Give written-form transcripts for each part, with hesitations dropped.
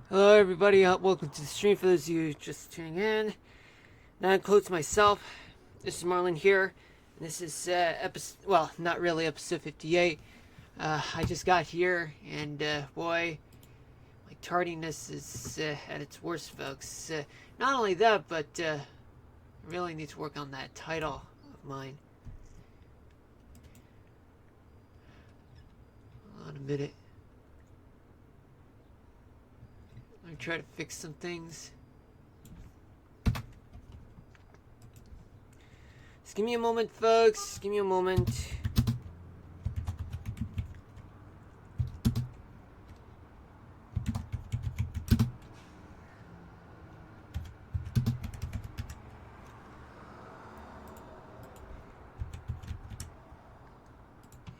Hello, everybody. Welcome to the stream. For those of you just tuning in, that includes myself. This is Marlon here. And this is episode. Well, not really episode 58. I just got here, and boy, my tardiness is at its worst, folks. Not only that, but I really need to work on that title of mine. Hold on a minute. Let me try to fix some things. Just give me a moment, folks. Give me a moment.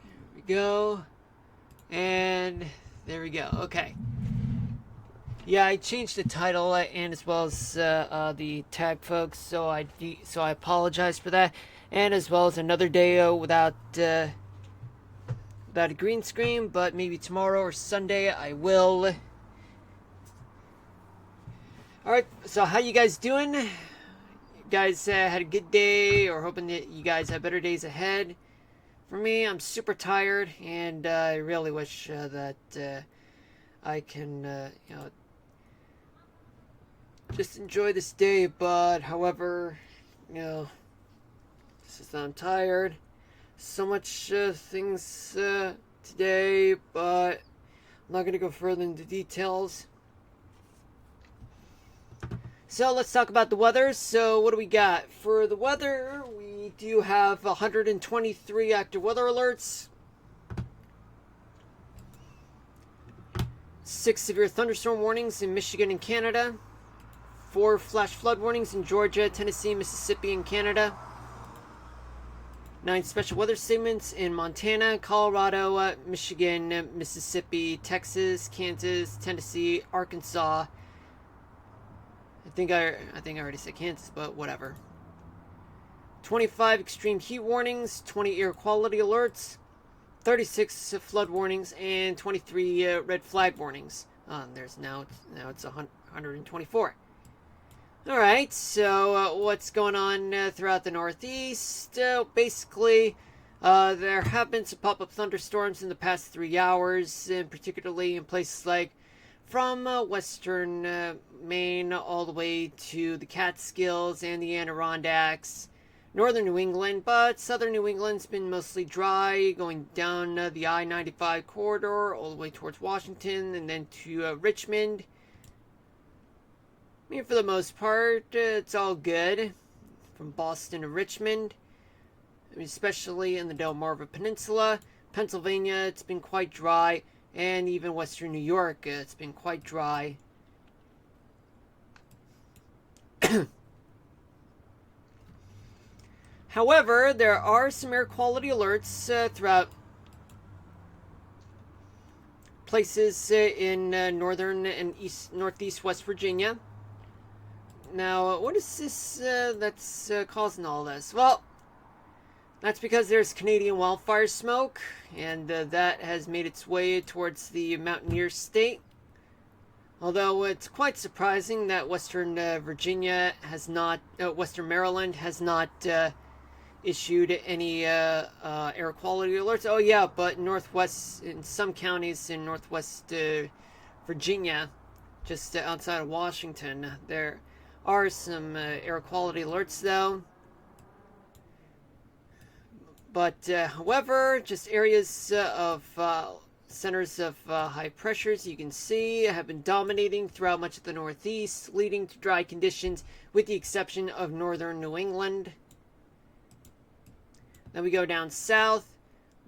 There we go. And there we go. Okay. Yeah, I changed the title and as well as the tag, folks. So I apologize for that, and as well as another day without a green screen. But maybe tomorrow or Sunday I will. All right. So how you guys doing? You guys had a good day, or hoping that you guys have better days ahead. For me, I'm super tired, and I really wish that I can, just enjoy this day. But however, it's just that I'm tired. So much things today, but I'm not gonna go further into details. So let's talk about the weather. So what do we got for the weather? We do have 123 active weather alerts, 6 severe thunderstorm warnings in Michigan and Canada, 4 flash flood warnings in Georgia, Tennessee, Mississippi, and Canada, 9 special weather statements in Montana, Colorado, Michigan, Mississippi, Texas, Kansas, Tennessee, Arkansas. I think I already said Kansas, but whatever. 25 extreme heat warnings, 20 air quality alerts, 36 flood warnings, and 23 red flag warnings. There's now it's 124. All right, so what's going on throughout the Northeast? Basically, there have been some pop-up thunderstorms in the past 3 hours, and particularly in places like from western Maine all the way to the Catskills and the Adirondacks, northern New England, but southern New England's been mostly dry, going down the I-95 corridor all the way towards Washington and then to Richmond. I mean, for the most part, it's all good. From Boston to Richmond, I mean, especially in the Delmarva Peninsula. Pennsylvania, it's been quite dry. And even western New York, it's been quite dry. However, there are some air quality alerts throughout places in northern and northeast West Virginia. Now, what is this that's causing all this? Well, that's because there's Canadian wildfire smoke, and that has made its way towards the Mountaineer State. Although it's quite surprising that Western Virginia has not, Western Maryland has not issued any air quality alerts. Oh yeah, but Northwest, in some counties in Northwest Virginia, just outside of Washington, there are some air quality alerts though. But however, just areas of centers of high pressures, you can see, have been dominating throughout much of the Northeast, leading to dry conditions with the exception of northern New England. Then we go down south,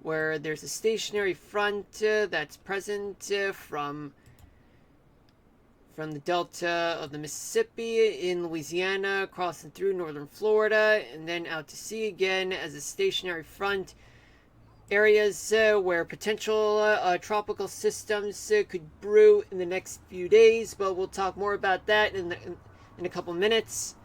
where there's a stationary front that's present from the delta of the Mississippi in Louisiana, crossing through northern Florida, and then out to sea again as a stationary front. Areas where potential tropical systems could brew in the next few days, but we'll talk more about that in a couple minutes.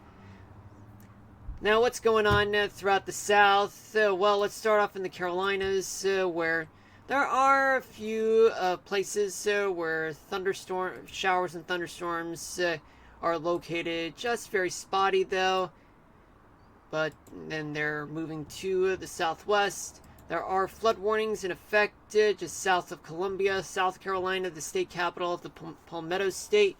Now, what's going on throughout the South? Well, let's start off in the Carolinas, where there are a few places where thunderstorm showers and thunderstorms are located. Just very spotty though. But then they're moving to the southwest. There are flood warnings in effect just south of Columbia, South Carolina, the state capital of the Palmetto State.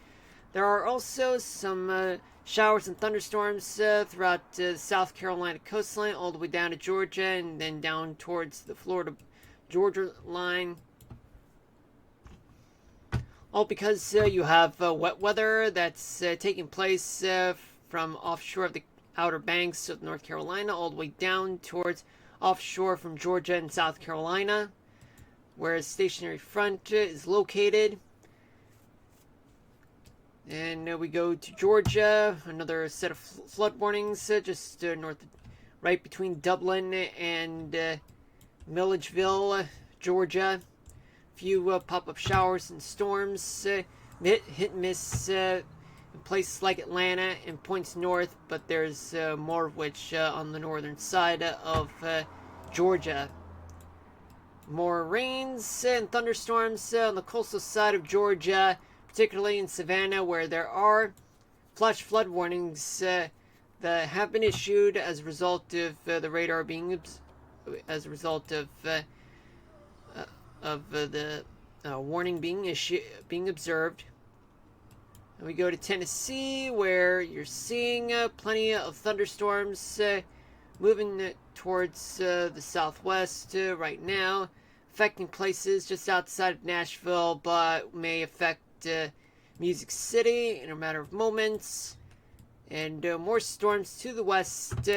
There are also some showers and thunderstorms throughout the South Carolina coastline, all the way down to Georgia, and then down towards the Florida-Georgia line. All because you have wet weather that's taking place from offshore of the Outer Banks of North Carolina, all the way down towards offshore from Georgia and South Carolina, where a stationary front is located. And we go to Georgia, another set of flood warnings just north, right between Dublin and Milledgeville, Georgia. Few pop-up showers and storms, hit and miss in places like Atlanta and points north, but there's more of which on the northern side of Georgia. More rains and thunderstorms on the coastal side of Georgia, particularly in Savannah, where there are flash flood warnings that have been issued as a result of the radar being as a result of the warning being observed. And we go to Tennessee, where you're seeing plenty of thunderstorms moving towards the southwest right now, affecting places just outside of Nashville, but may affect Music City in a matter of moments. And more storms to the west,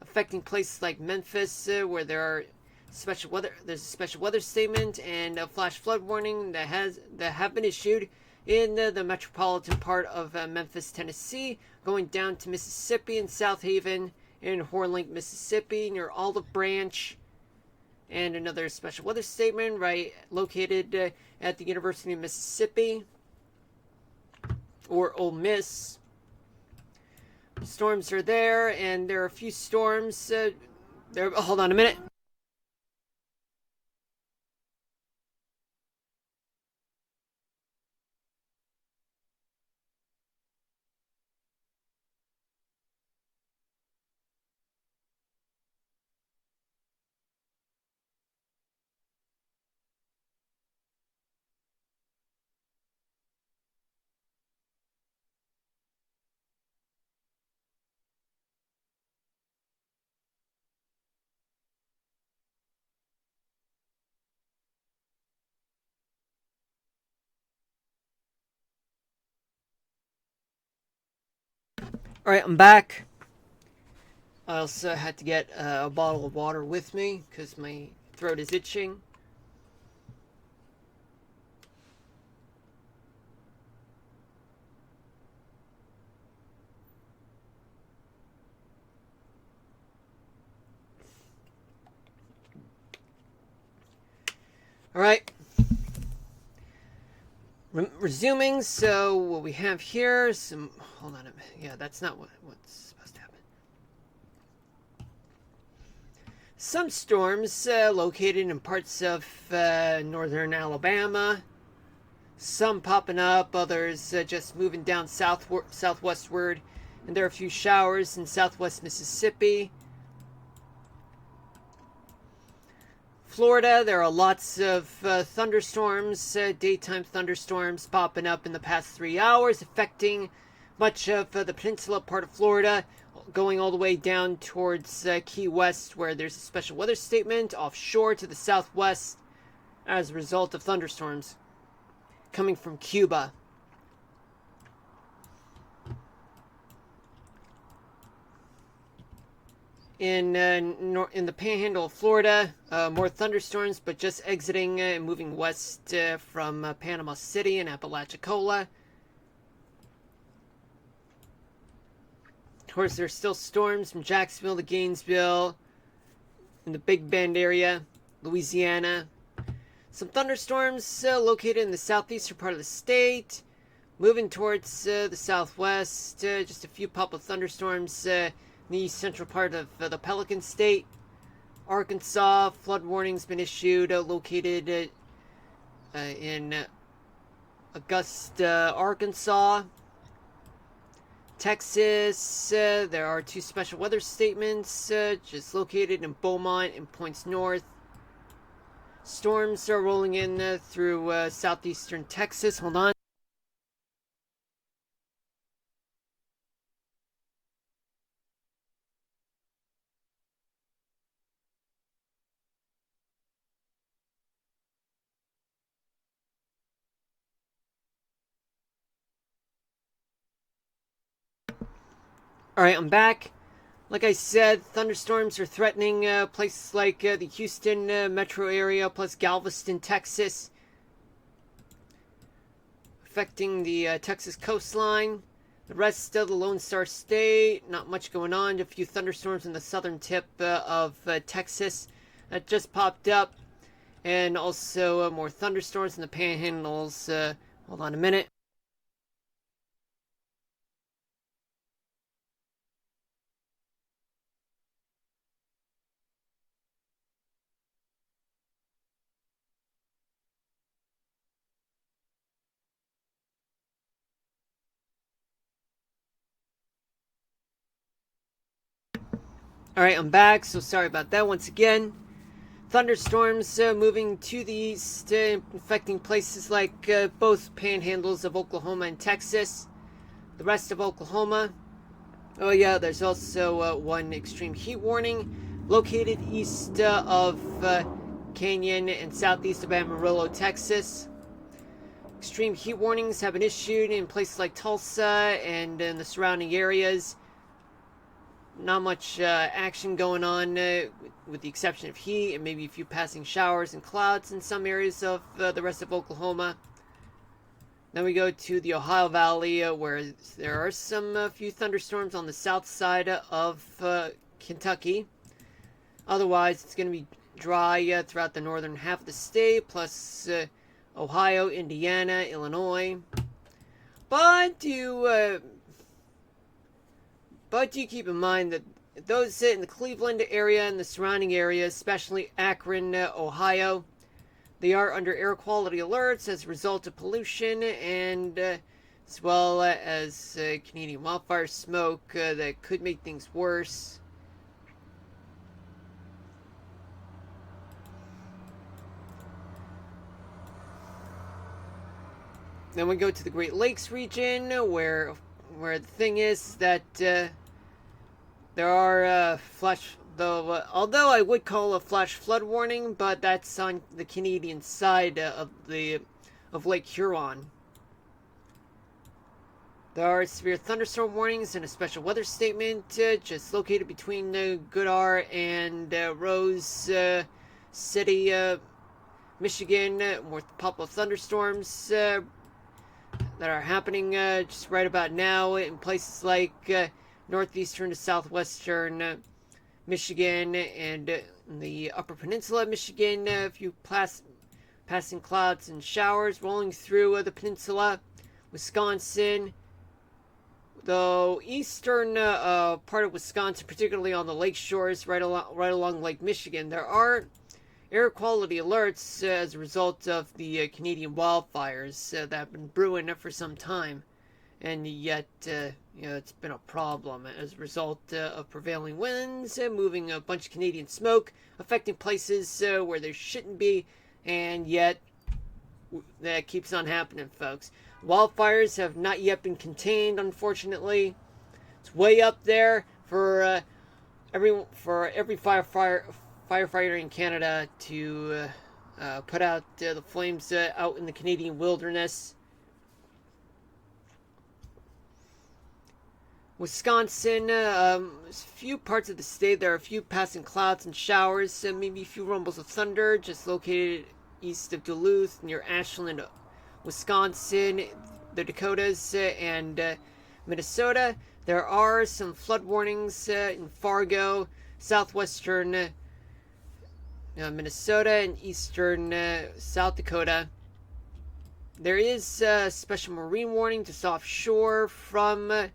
affecting places like Memphis, where there's a special weather statement and a flash flood warning that have been issued in the metropolitan part of Memphis, Tennessee, going down to Mississippi and South Haven and Horn, Mississippi, near Olive Branch. And another special weather statement located at the University of Mississippi, or Ole Miss. Storms are there, and there are a few storms there. Hold on a minute. Alright, I'm back. I also had to get a bottle of water with me because my throat is itching. Alright. Resuming, so what we have here, hold on a minute. Yeah, that's not what's supposed to happen. Some storms located in parts of northern Alabama. Some popping up, others just moving down southwestward. And there are a few showers in southwest Mississippi. Florida, there are lots of thunderstorms, daytime thunderstorms popping up in the past 3 hours, affecting much of the peninsula part of Florida, going all the way down towards Key West, where there's a special weather statement offshore to the southwest as a result of thunderstorms coming from Cuba. In the Panhandle of Florida, more thunderstorms, but just exiting and moving west from Panama City and Apalachicola. Of course, there's still storms from Jacksonville to Gainesville, in the Big Bend area, Louisiana. Some thunderstorms located in the southeastern part of the state, moving towards the southwest. Just a few pop-up thunderstorms the central part of the Pelican State. Arkansas, flood warnings been issued, located in Augusta, Arkansas, Texas. There are 2 special weather statements just located in Beaumont and points north. Storms are rolling in through southeastern Texas. Hold on. Alright, I'm back. Like I said, thunderstorms are threatening places like the Houston metro area, plus Galveston, Texas, affecting the Texas coastline. The rest of the Lone Star State, not much going on. A few thunderstorms in the southern tip of Texas that just popped up, and also more thunderstorms in the panhandles. Hold on a minute. Alright, I'm back, so sorry about that once again. Thunderstorms moving to the east, affecting places like both panhandles of Oklahoma and Texas, the rest of Oklahoma. Oh yeah, there's also one extreme heat warning located east of Canyon and southeast of Amarillo, Texas. Extreme heat warnings have been issued in places like Tulsa and in the surrounding areas. Not much action going on with the exception of heat and maybe a few passing showers and clouds in some areas of the rest of Oklahoma. Then we go to the Ohio Valley where there are some few thunderstorms on the south side of Kentucky. Otherwise, it's going to be dry throughout the northern half of the state, plus Ohio, Indiana, Illinois. But do keep in mind that those in the Cleveland area and the surrounding areas, especially Akron, Ohio, they are under air quality alerts as a result of pollution and as well as Canadian wildfire smoke that could make things worse. Then we go to the Great Lakes region where the thing is that there are flash, though although I would call a flash flood warning, but that's on the Canadian side of Lake Huron. There are severe thunderstorm warnings and a special weather statement just located between Goodar and Rose City, Michigan. More pop up thunderstorms that are happening just right about now in places like northeastern to southwestern Michigan and the Upper Peninsula of Michigan. A few passing clouds and showers rolling through the peninsula. Wisconsin, the eastern part of Wisconsin, particularly on the lake shores, right along Lake Michigan, there are air quality alerts as a result of the Canadian wildfires that have been brewing for some time, and yet it's been a problem as a result of prevailing winds moving a bunch of Canadian smoke, affecting places where there shouldn't be, and yet that keeps on happening, folks. Wildfires have not yet been contained, unfortunately. It's way up there for every firefighter in Canada to put out the flames out in the Canadian wilderness. Wisconsin, a few parts of the state, there are a few passing clouds and showers, maybe a few rumbles of thunder, just located east of Duluth, near Ashland, Wisconsin, the Dakotas, and Minnesota. There are some flood warnings in Fargo, southwestern Minnesota, and eastern South Dakota. There is a special marine warning just offshore from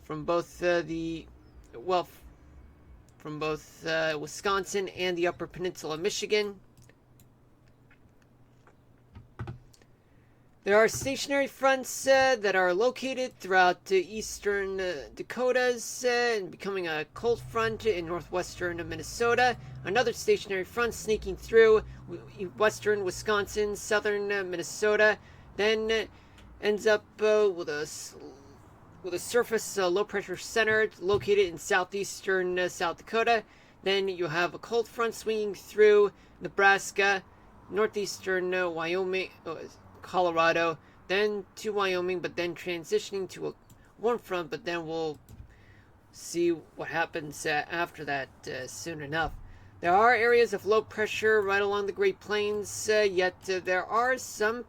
both Wisconsin and the Upper Peninsula of Michigan. There are stationary fronts that are located throughout eastern Dakotas and becoming a cold front in northwestern Minnesota. Another stationary front sneaking through western Wisconsin, southern Minnesota, then ends up with a surface low pressure center located in southeastern South Dakota. Then you have a cold front swinging through Nebraska, northeastern Wyoming, Colorado, then to Wyoming, but then transitioning to a warm front. But then we'll see what happens after that soon enough. There are areas of low pressure right along the Great Plains, yet there are some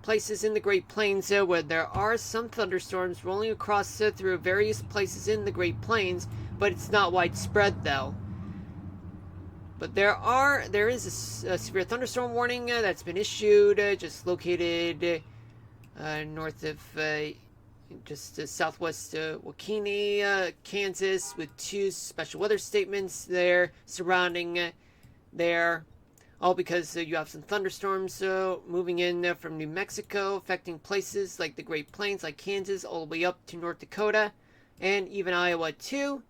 places in the Great Plains where there are some thunderstorms rolling across through various places in the Great Plains, but it's not widespread though. But there is a severe thunderstorm warning that's been issued, just located north of just southwest Waukene, Kansas, with 2 special weather statements there surrounding there. All because you have some thunderstorms moving in from New Mexico, affecting places like the Great Plains, like Kansas, all the way up to North Dakota, and even Iowa too.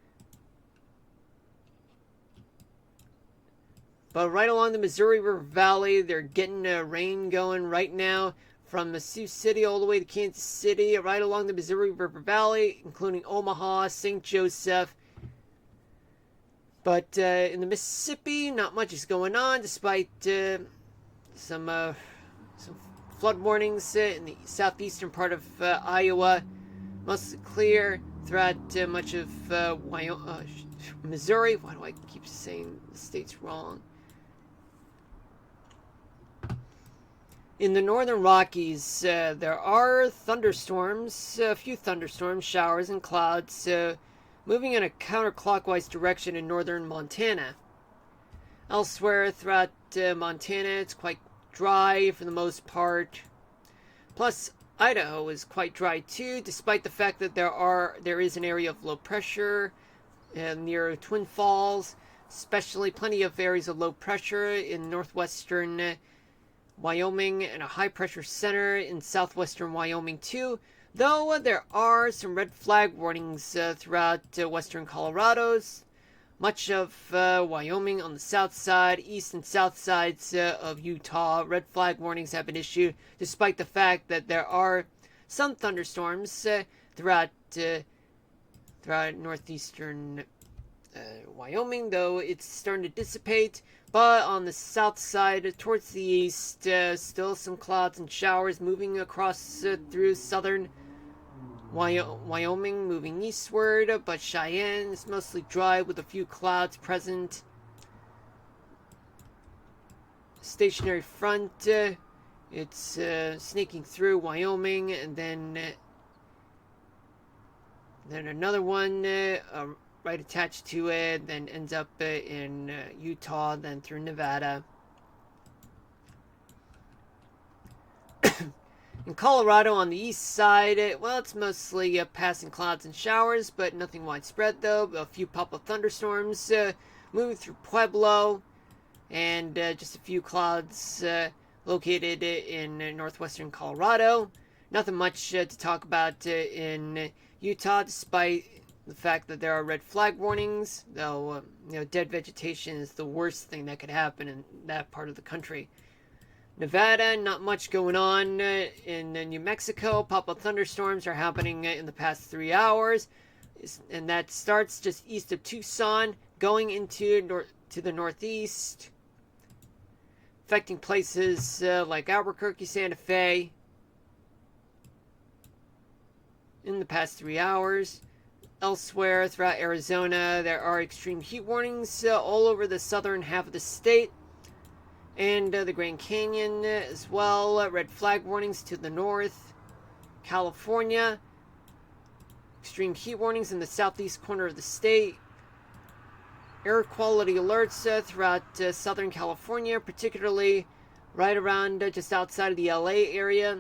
But right along the Missouri River Valley, they're getting rain going right now from the Sioux City all the way to Kansas City, right along the Missouri River Valley, including Omaha, St. Joseph. But in the Mississippi, not much is going on, despite some flood warnings in the southeastern part of Iowa. Mostly clear throughout much of Missouri. Why do I keep saying the state's wrong? In the northern Rockies, there are thunderstorms, a few thunderstorms, showers, and clouds moving in a counterclockwise direction in northern Montana. Elsewhere throughout Montana, it's quite dry for the most part. Plus, Idaho is quite dry too, despite the fact that there is an area of low pressure near Twin Falls, especially plenty of areas of low pressure in northwestern Wyoming and a high pressure center in southwestern Wyoming too. Though there are some red flag warnings throughout western Colorado's, much of Wyoming on the south side, east and south sides of Utah, red flag warnings have been issued, despite the fact that there are some thunderstorms throughout northeastern Wyoming, though it's starting to dissipate. But on the south side, towards the east, still some clouds and showers moving across through southern Wyoming, moving eastward. But Cheyenne is mostly dry with a few clouds present. Stationary front, it's sneaking through Wyoming, and then another one right attached to it, then ends up in Utah, then through Nevada. In Colorado on the east side, well, it's mostly passing clouds and showers, but nothing widespread though. A few pop-up thunderstorms moving through Pueblo, and just a few clouds located in northwestern Colorado. Nothing much to talk about in Utah, despite the fact that there are red flag warnings, though dead vegetation is the worst thing that could happen in that part of the country. Nevada, not much going on. In New Mexico, pop-up thunderstorms are happening in the past 3 hours, and that starts just east of Tucson, going into to the northeast, affecting places like Albuquerque, Santa Fe in the past 3 hours. Elsewhere throughout Arizona, there are extreme heat warnings all over the southern half of the state, and the Grand Canyon as well. Red flag warnings to the north. California, extreme heat warnings in the southeast corner of the state. Air quality alerts throughout southern California, particularly right around just outside of the LA area.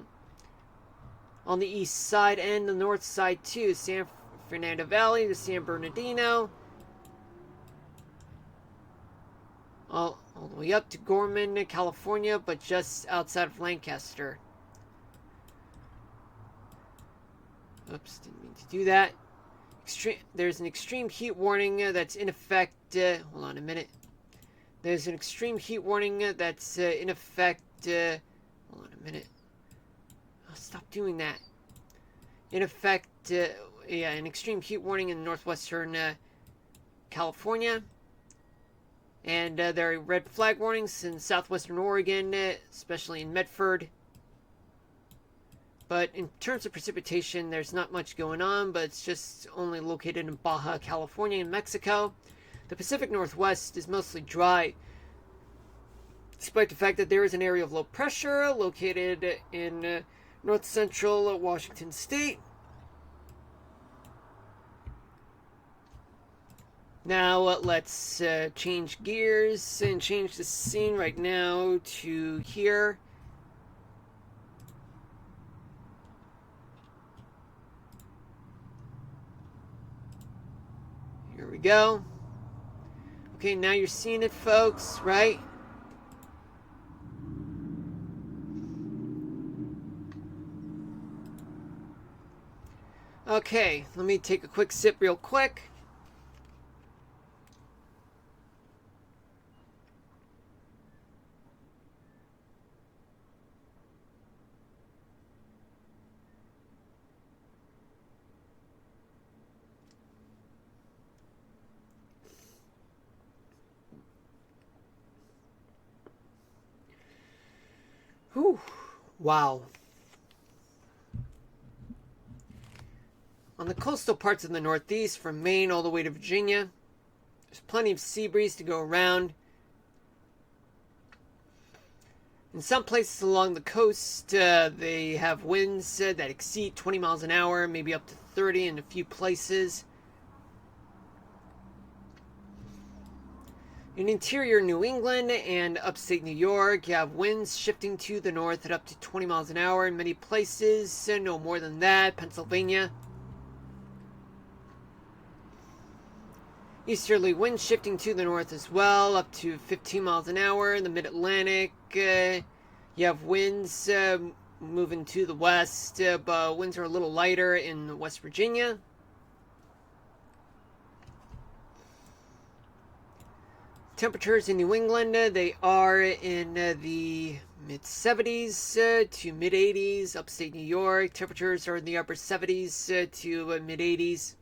On the east side and the north side too. San Fernando Valley to San Bernardino. All the way up to Gorman, California, but just outside of Lancaster. Oops, didn't mean to do that. There's an extreme heat warning that's in effect. Hold on a minute. There's an extreme heat warning that's in effect. Hold on a minute. Oh, stop doing that. In effect, yeah, an extreme heat warning in northwestern California. And there are red flag warnings in southwestern Oregon, especially in Medford. But in terms of precipitation, there's not much going on, but it's just only located in Baja California and Mexico. The Pacific Northwest is mostly dry, despite the fact that there is an area of low pressure located in north central Washington state. Now let's change gears and change the scene right now to here. Here we go. Okay, now you're seeing it, folks, right? Okay, let me take a quick sip real quick. Whew. Wow. On the coastal parts of the Northeast, from Maine all the way to Virginia, there's plenty of sea breeze to go around. In some places along the coast, they have winds that exceed 20 miles an hour, maybe up to 30 in a few places. In interior New England and upstate New York, you have winds shifting to the north at up to 20 miles an hour in many places, no more than that. Pennsylvania. Easterly winds shifting to the north as well, up to 15 miles an hour. In the mid-Atlantic, you have winds moving to the west, but winds are a little lighter in West Virginia. Temperatures in New England, they are in the mid-70s to mid-80s. Upstate New York, temperatures are in the upper 70s to mid-80s.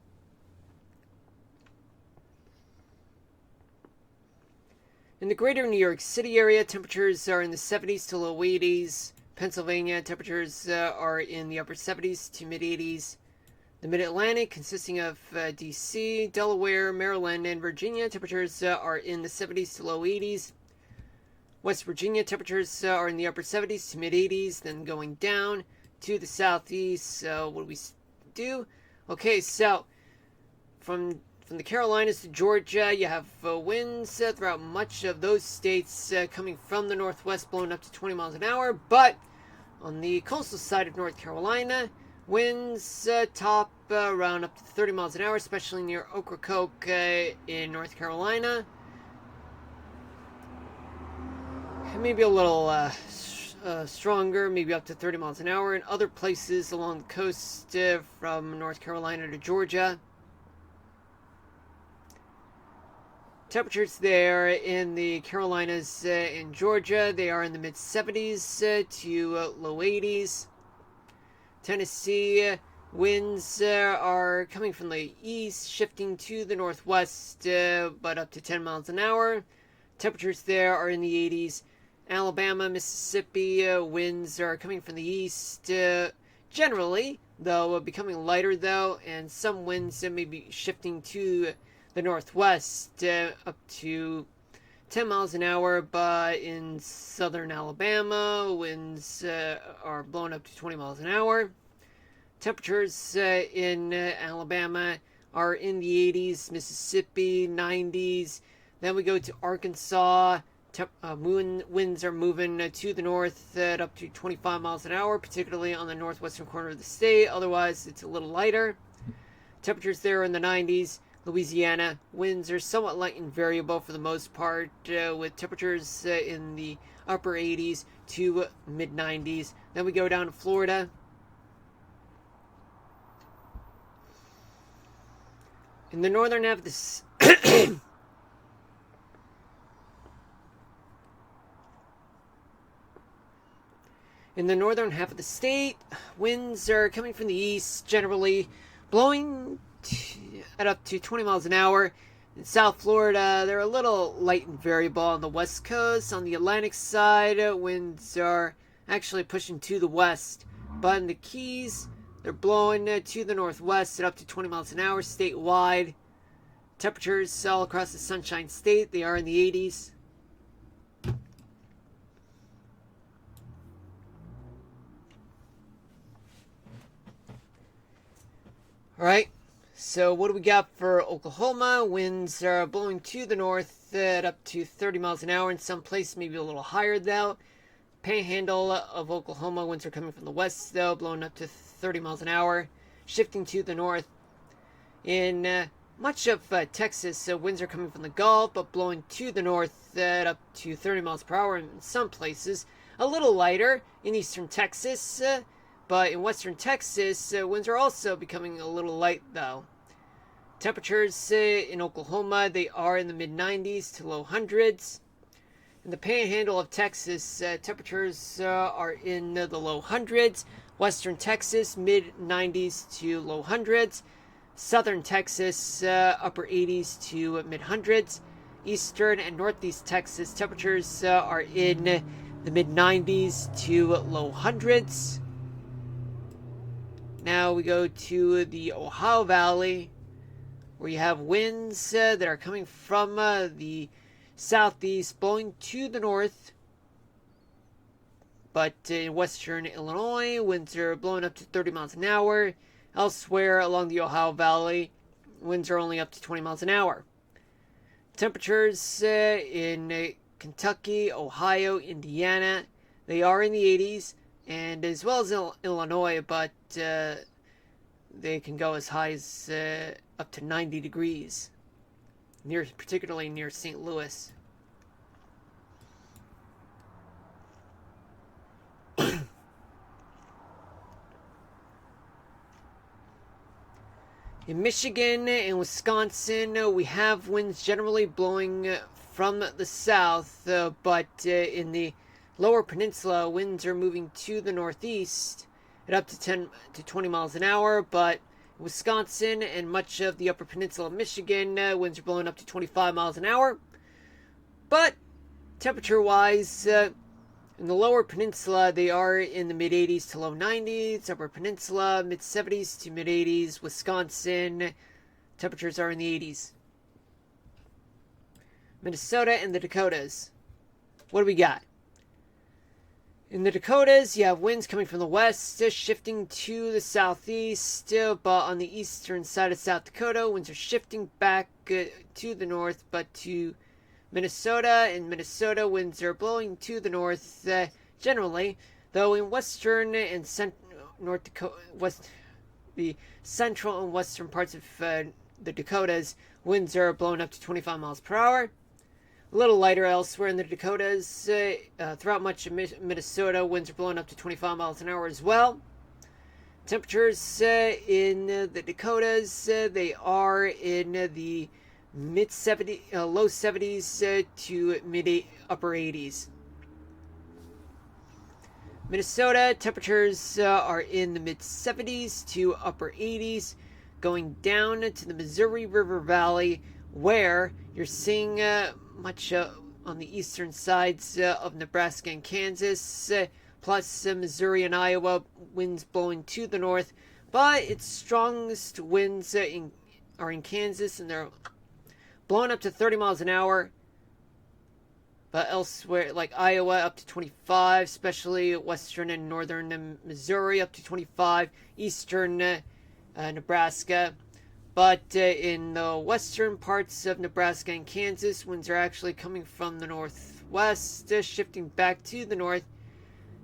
In the greater New York City area, temperatures are in the 70s to low 80s. Pennsylvania, temperatures are in the upper 70s to mid-80s. The Mid-Atlantic, consisting of D.C., Delaware, Maryland, and Virginia, temperatures are in the 70s to low 80s. West Virginia, temperatures are in the upper 70s to mid-80s, then going down to the southeast. So what do we do? Okay, so from the Carolinas to Georgia, you have winds throughout much of those states coming from the northwest, blowing up to 20 miles an hour. But on the coastal side of North Carolina, winds top around up to 30 miles an hour, especially near Ocracoke in North Carolina. Maybe a little stronger, maybe up to 30 miles an hour in other places along the coast from North Carolina to Georgia. Temperatures there in the Carolinas and Georgia, they are in the mid-70s to low 80s. Tennessee, winds are coming from the east, shifting to the northwest, but up to 10 miles an hour. Temperatures there are in the 80s. Alabama, Mississippi, winds are coming from the east, generally, though becoming lighter, though, and some winds may be shifting to the northwest, up to 10 miles an hour, but in southern Alabama, winds are blowing up to 20 miles an hour. Temperatures in Alabama are in the 80s, Mississippi, 90s. Then we go to Arkansas. Winds are moving to the north at up to 25 miles an hour, particularly on the northwestern corner of the state. Otherwise, it's a little lighter. Temperatures there are in the 90s. Louisiana, winds are somewhat light and variable for the most part, with temperatures in the upper 80s to mid 90s. Then we go down to Florida. In the northern half of in the northern half of the state, winds are coming from the east, generally blowing at up to 20 miles an hour. In South Florida, they're a little light and variable on the west coast. On the Atlantic side, winds are actually pushing to the west. But in the Keys, they're blowing to the northwest at up to 20 miles an hour statewide. Temperatures all across the Sunshine State, they are in the 80s. Alright, so what do we got for Oklahoma? Winds are blowing to the north at up to 30 miles an hour. In some places, maybe a little higher though. Panhandle of Oklahoma, winds are coming from the west though, blowing up to 30 miles an hour. Shifting to the north. In much of Texas, winds are coming from the Gulf, but blowing to the north at up to 30 miles per hour in some places. A little lighter in eastern Texas, but in western Texas, winds are also becoming a little light, though. Temperatures in Oklahoma, they are in the mid-90s to low hundreds. In the panhandle of Texas, temperatures are in the low hundreds. Western Texas, mid-90s to low hundreds. Southern Texas, upper 80s to mid-hundreds. Eastern and northeast Texas, temperatures are in the mid-90s to low hundreds. Now we go to the Ohio Valley, where you have winds that are coming from the southeast, blowing to the north. But in western Illinois, winds are blowing up to 30 miles an hour. Elsewhere along the Ohio Valley, winds are only up to 20 miles an hour. Temperatures in Kentucky, Ohio, Indiana, they are in the 80s. And as well as Illinois, but they can go as high as up to 90 degrees, particularly near St. Louis. In Michigan and Wisconsin, we have winds generally blowing from the south, but in the lower peninsula, winds are moving to the northeast at up to 10 to 20 miles an hour, but Wisconsin and much of the upper peninsula of Michigan, winds are blowing up to 25 miles an hour. But temperature-wise, in the lower peninsula, they are in the mid-80s to low 90s. Upper peninsula, mid-70s to mid-80s. Wisconsin, temperatures are in the 80s. Minnesota and the Dakotas. What do we got? In the Dakotas, you have winds coming from the west, shifting to the southeast, but on the eastern side of South Dakota, winds are shifting back to the north, but to Minnesota. In Minnesota, winds are blowing to the north generally, though in western and North Dakota, the central and western parts of the Dakotas, winds are blowing up to 25 miles per hour. A little lighter elsewhere in the Dakotas. Throughout much of Minnesota, winds are blowing up to 25 miles an hour as well. Temperatures in the Dakotas, they are in the mid-70s, low 70s to upper 80s. Minnesota, temperatures are in the mid-70s to upper 80s, going down to the Missouri River Valley, where you're seeing much on the eastern sides of Nebraska and Kansas, plus Missouri and Iowa, winds blowing to the north. But its strongest winds are in Kansas, and they're blowing up to 30 miles an hour. But elsewhere, like Iowa, up to 25, especially western and northern Missouri, up to 25, eastern Nebraska. But in the western parts of Nebraska and Kansas, winds are actually coming from the northwest, shifting back to the north.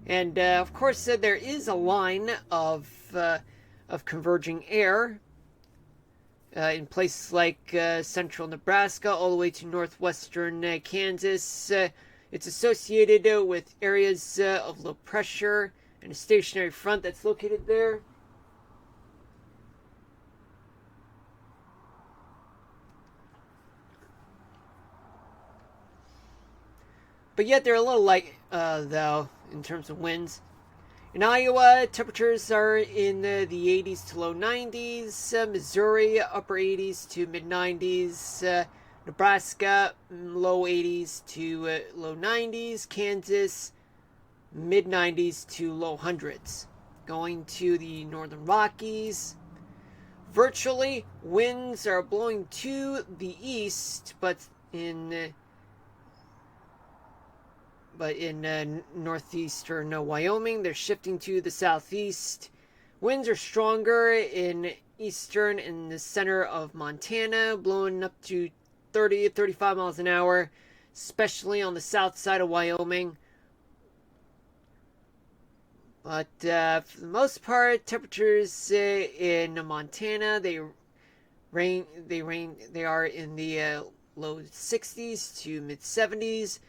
And of course, there is a line of converging air in places like central Nebraska all the way to northwestern Kansas. It's associated with areas of low pressure and a stationary front that's located there. but yet they're a little light, though, in terms of winds. In Iowa, temperatures are in the 80s to low 90s. Missouri, upper 80s to mid 90s. Nebraska, low 80s to low 90s. Kansas, mid 90s to low hundreds. Going to the Northern Rockies, virtually winds are blowing to the east, but in northeastern Wyoming, they're shifting to the southeast. Winds are stronger in eastern and the center of Montana, blowing up to 30 to 35 miles an hour, especially on the south side of Wyoming. But for the most part, temperatures in Montana, they are in the low 60s to mid 70s.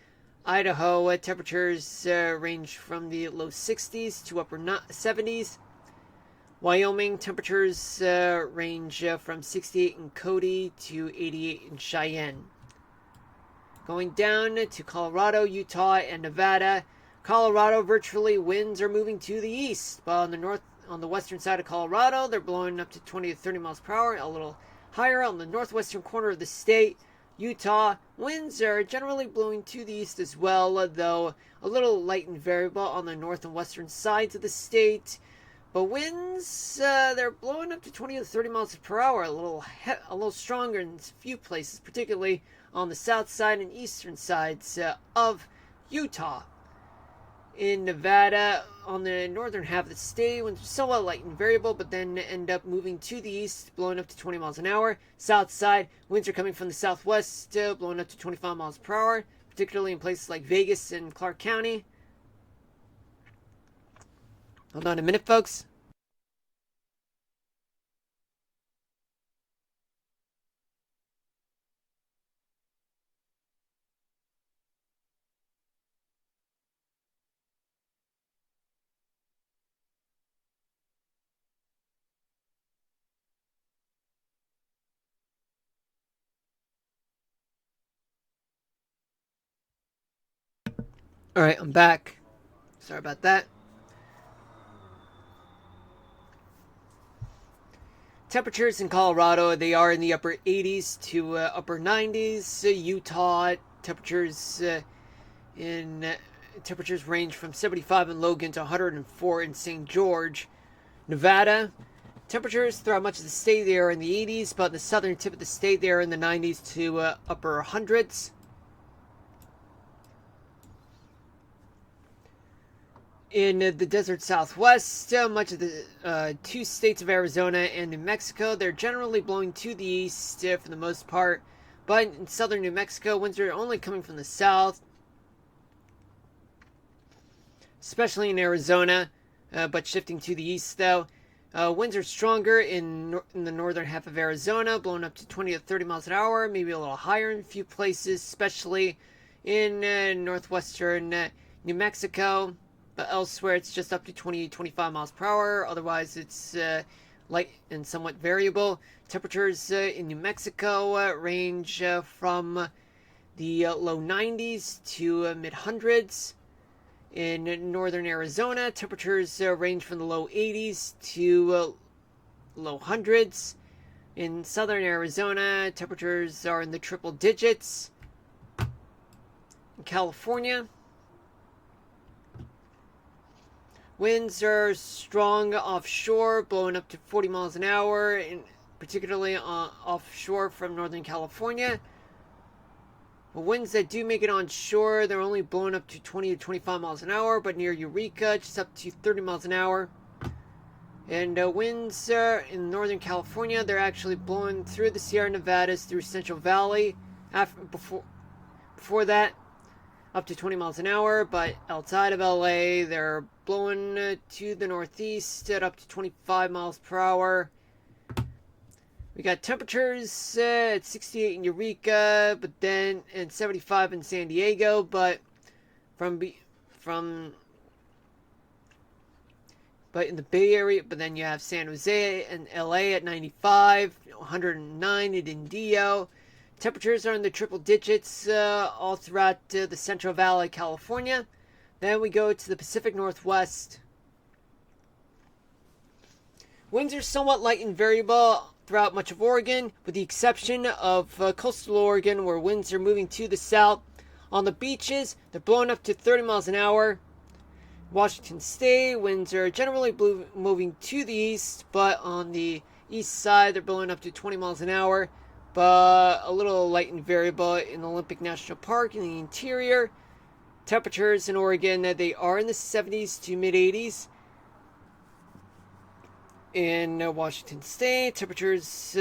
Idaho, temperatures range from the low 60s to upper 70s. Wyoming, temperatures range from 68 in Cody to 88 in Cheyenne. Going down to Colorado, Utah, and Nevada. Colorado, virtually winds are moving to the east, but on the western side of Colorado, they're blowing up to 20 to 30 miles per hour, a little higher on the northwestern corner of the state. Utah, winds are generally blowing to the east as well, though a little light and variable on the north and western sides of the state. But winds, they're blowing up to 20 to 30 miles per hour, a little stronger in a few places, particularly on the south side and eastern sides of Utah. In Nevada, on the northern half of the state, winds are somewhat light and variable, but then end up moving to the east, blowing up to 20 miles an hour. South side, winds are coming from the southwest, blowing up to 25 miles per hour, particularly in places like Vegas and Clark County. Hold on a minute, folks. Alright, I'm back. Sorry about that. Temperatures in Colorado, they are in the upper 80s to upper 90s. Utah, temperatures range from 75 in Logan to 104 in St. George. Nevada, temperatures throughout much of the state, they are in the 80s, but in the southern tip of the state, they are in the 90s to upper hundreds. In the desert southwest, much of the two states of Arizona and New Mexico, they're generally blowing to the east for the most part. But in southern New Mexico, winds are only coming from the south, especially in Arizona, but shifting to the east though. Winds are stronger in the northern half of Arizona, blowing up to 20 to 30 miles an hour, maybe a little higher in a few places, especially in northwestern New Mexico. But elsewhere, it's just up to 20 to 25 miles per hour. Otherwise, it's light and somewhat variable. Temperatures in New Mexico range from the low 90s to mid hundreds. In northern Arizona, temperatures range from the low 80s to low hundreds. In southern Arizona, temperatures are in the triple digits. In California, winds are strong offshore, blowing up to 40 miles an hour, particularly offshore from Northern California. But winds that do make it onshore, they're only blowing up to 20 to 25 miles an hour, but near Eureka, just up to 30 miles an hour. And winds in Northern California, they're actually blowing through the Sierra Nevadas, through Central Valley. Before that, up to 20 miles an hour, but outside of LA, they're blowing to the northeast at up to 25 miles per hour. We got temperatures at 68 in Eureka, and 75 in San Diego, but but in the Bay Area, but then you have San Jose and LA at 95, 109 at Indio. Temperatures are in the triple digits all throughout the Central Valley, California. Then we go to the Pacific Northwest. Winds are somewhat light and variable throughout much of Oregon, with the exception of coastal Oregon, where winds are moving to the south. On the beaches, they're blowing up to 30 miles an hour. Washington State, winds are generally moving to the east, but on the east side, they're blowing up to 20 miles an hour, but a little light and variable in Olympic National Park in the interior. Temperatures in Oregon, they are in the 70s to mid 80s. In Washington State, temperatures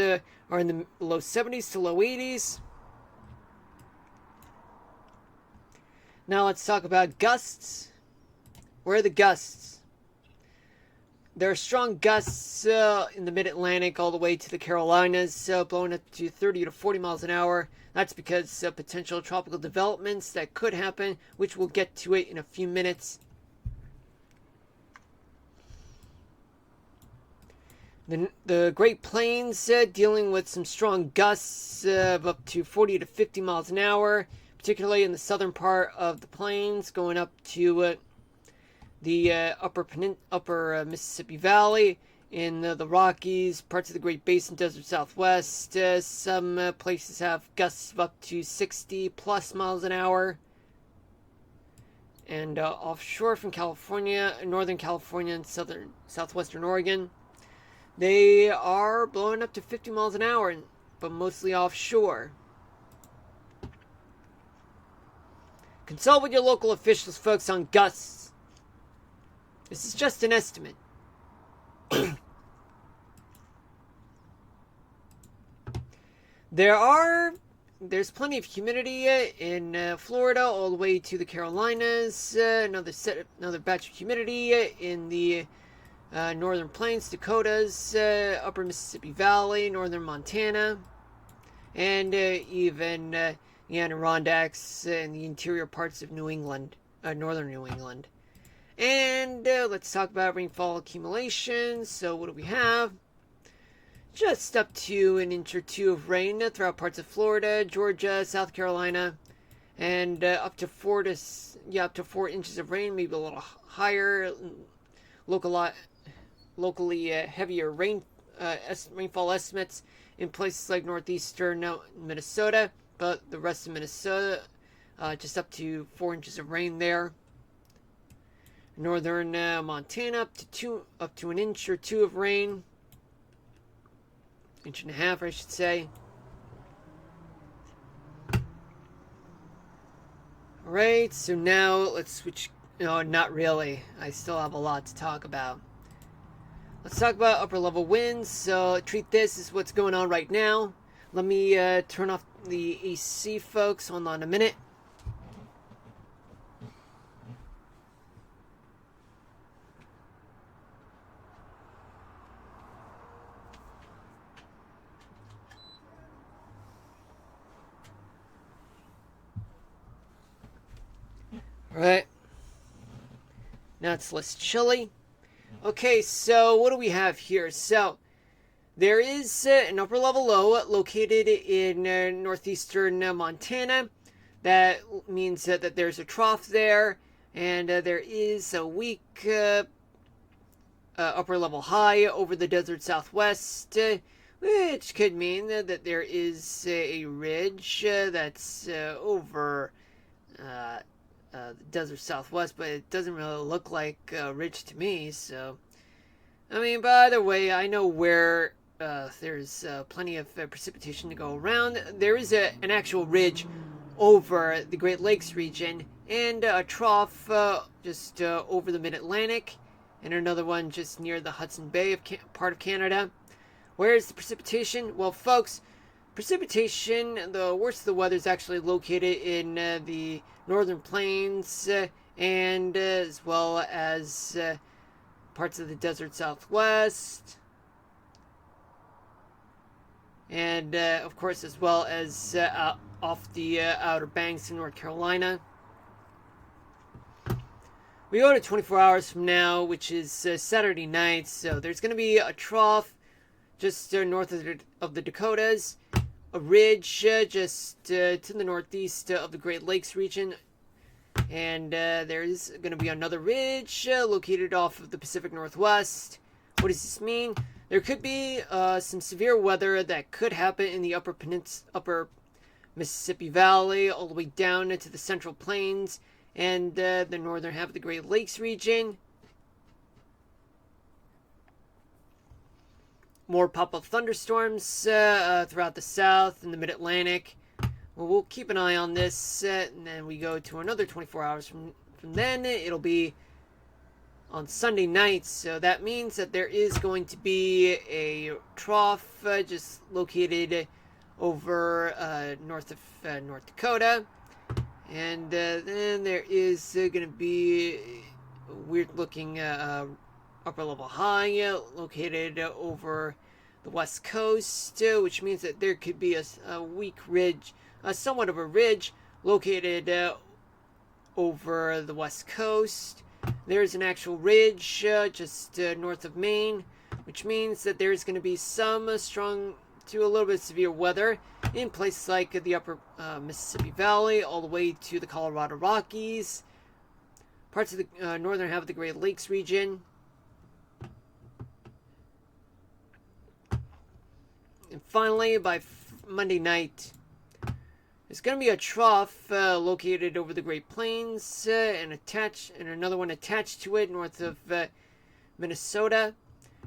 are in the low 70s to low 80s. Now let's talk about gusts. Where are the gusts? There are strong gusts in the mid-Atlantic all the way to the Carolinas, blowing up to 30 to 40 miles an hour. That's because potential tropical developments that could happen, which we'll get to it in a few minutes. The Great Plains dealing with some strong gusts of up to 40 to 50 miles an hour, particularly in the southern part of the plains, going up to the upper Mississippi Valley, in the Rockies, parts of the Great Basin, Desert Southwest. Some places have gusts of up to 60 plus miles an hour. And offshore from California, Northern California and southwestern Oregon, they are blowing up to 50 miles an hour, but mostly offshore. Consult with your local officials, folks, on gusts. This is just an estimate. There's plenty of humidity in Florida all the way to the Carolinas. Another batch of humidity in the northern plains, Dakotas, upper Mississippi Valley, northern Montana, and even the Adirondacks and the interior parts of New England, northern New England. And let's talk about rainfall accumulation. So what do we have? Just up to an inch or two of rain throughout parts of Florida, Georgia, South Carolina, and up to 4 inches of rain, maybe a little higher. Locally heavier rainfall estimates in places like northeastern Minnesota, but the rest of Minnesota, just up to 4 inches of rain there. Northern Montana, up to an inch or two of rain. Inch and a half, I should say. Alright, so now let's switch. No, not really. I still have a lot to talk about. Let's talk about upper level winds. So treat this as what's going on right now. Let me turn off the AC, folks. Hold on a minute. Alright. Now it's less chilly. Okay, so what do we have here? So, there is an upper level low located in northeastern Montana. That means that there's a trough there, and there is a weak upper level high over the desert southwest, which could mean that there is a ridge that's over the desert southwest, but it doesn't really look like a ridge to me. So, I mean, by the way, I know where there's plenty of precipitation to go around. There is an actual ridge over the Great Lakes region, and a trough just over the Mid-Atlantic, and another one just near the Hudson Bay part of Canada. Where is the precipitation? Well, folks, precipitation, the worst of the weather, is actually located in the northern plains and as well as parts of the desert southwest, and of course as well as off the Outer Banks in North Carolina. We go to 24 hours from now, which is Saturday night, so there's going to be a trough just north of the Dakotas, a ridge just to the northeast of the Great Lakes region. And there's going to be another ridge located off of the Pacific Northwest. What does this mean? There could be some severe weather that could happen in the upper Mississippi Valley, all the way down into the Central Plains and the northern half of the Great Lakes region. More pop-up thunderstorms throughout the South and the Mid-Atlantic. Well, we'll keep an eye on this, and then we go to another 24 hours from then. It'll be on Sunday night, so that means that there is going to be a trough just located over north of North Dakota. And then there is going to be a weird-looking upper-level high located over the west coast, which means that there could be a weak ridge, somewhat of a ridge, located over the west coast. There's an actual ridge just north of Maine, which means that there's going to be some strong to a little bit severe weather in places like the upper Mississippi Valley, all the way to the Colorado Rockies, parts of the northern half of the Great Lakes region. And finally, by Monday night, there's going to be a trough located over the Great Plains and another one attached to it north of Minnesota.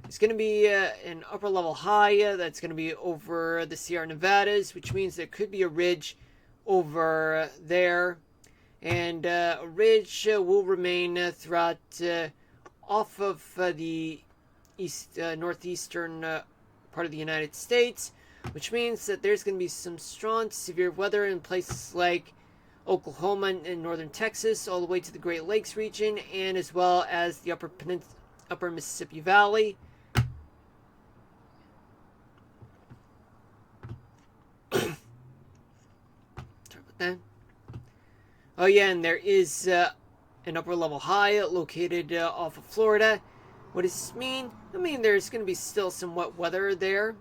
It's going to be an upper level high that's going to be over the Sierra Nevadas, which means there could be a ridge over there. And a ridge will remain throughout off of the northeastern part of the United States, which means that there's going to be some strong severe weather in places like Oklahoma and northern Texas, all the way to the Great Lakes region, and as well as the upper Mississippi Valley. Sorry about that. Oh yeah, and there is an upper level high located off of Florida. What does this mean? I mean, there's going to be still some wet weather there.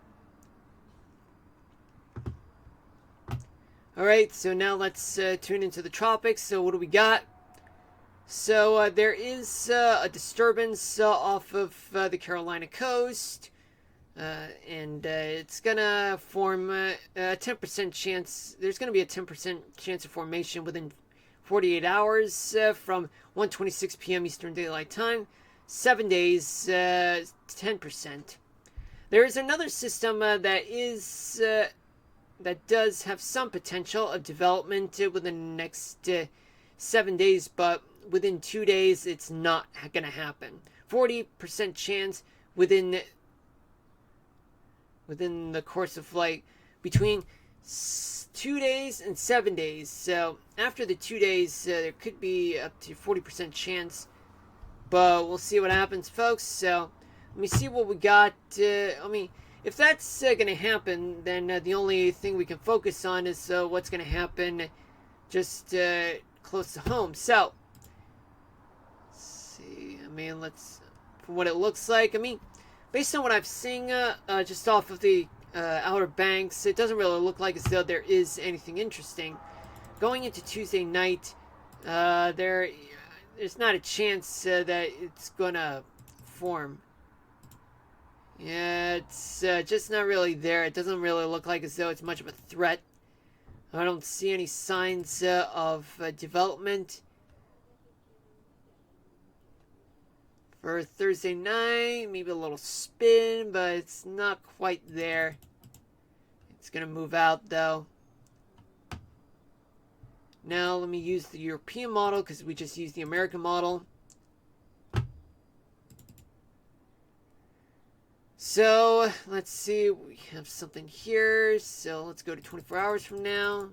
Alright, so now let's tune into the tropics. So what do we got? So there is a disturbance off of the Carolina coast. And it's going to form a 10% chance. There's going to be a 10% chance of formation within 48 hours from 1:26 p.m. Eastern Daylight Time. 7 days, 10%. There is another system that does have some potential of development within the next 7 days, but within 2 days, it's not going to happen. 40% chance within the course of like between 2 days and 7 days. So after the 2 days, there could be up to 40% chance, but we'll see what happens, folks. So let me see what we got. If that's going to happen, then the only thing we can focus on is what's going to happen just close to home. So, let's see. From what it looks like, based on what I've seen just off of the Outer Banks, it doesn't really look like as though there is anything interesting. Going into Tuesday night, there's not a chance that it's going to form. Yeah, it's just not really there. It doesn't really look like as though it's much of a threat. I don't see any signs of development. For Thursday night, maybe a little spin, but it's not quite there. It's going to move out, though. Now, let me use the European model, because we just used the American model. So, let's see. We have something here. So, let's go to 24 hours from now.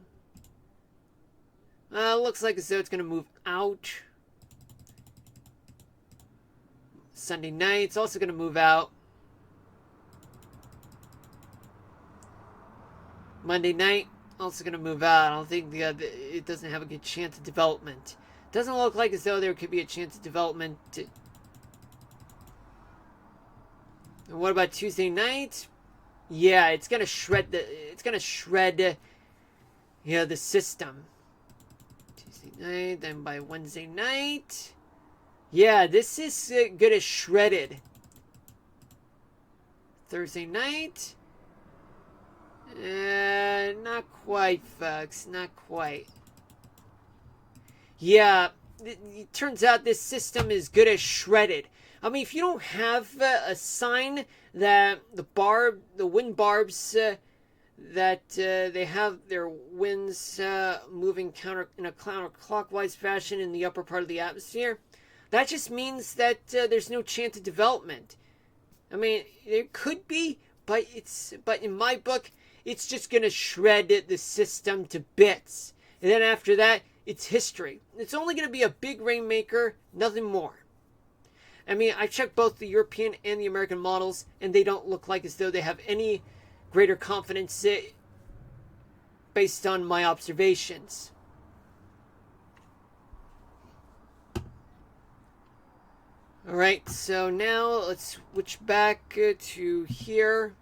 Looks like as though it's going to move out. Sunday night, it's also going to move out. Monday night, also going to move out. I don't think it doesn't have a good chance of development. Doesn't look like as though there could be a chance of development. And what about Tuesday night? Yeah, it's gonna shred the system. Tuesday night, then by Wednesday night. Yeah, this is gonna shredded. Thursday night. Not quite, folks. Not quite. Yeah, it turns out this system is good as shredded. I mean, if you don't have a sign that the wind barbs, that they have their winds moving in a counterclockwise fashion in the upper part of the atmosphere, that just means that there's no chance of development. I mean, there could be, but in my book, it's just gonna shred the system to bits, and then after that, it's history. It's only gonna be a big rainmaker, nothing more. I mean, I checked both the European and the American models, and they don't look like as though they have any greater confidence based on my observations. Alright, so now let's switch back to here,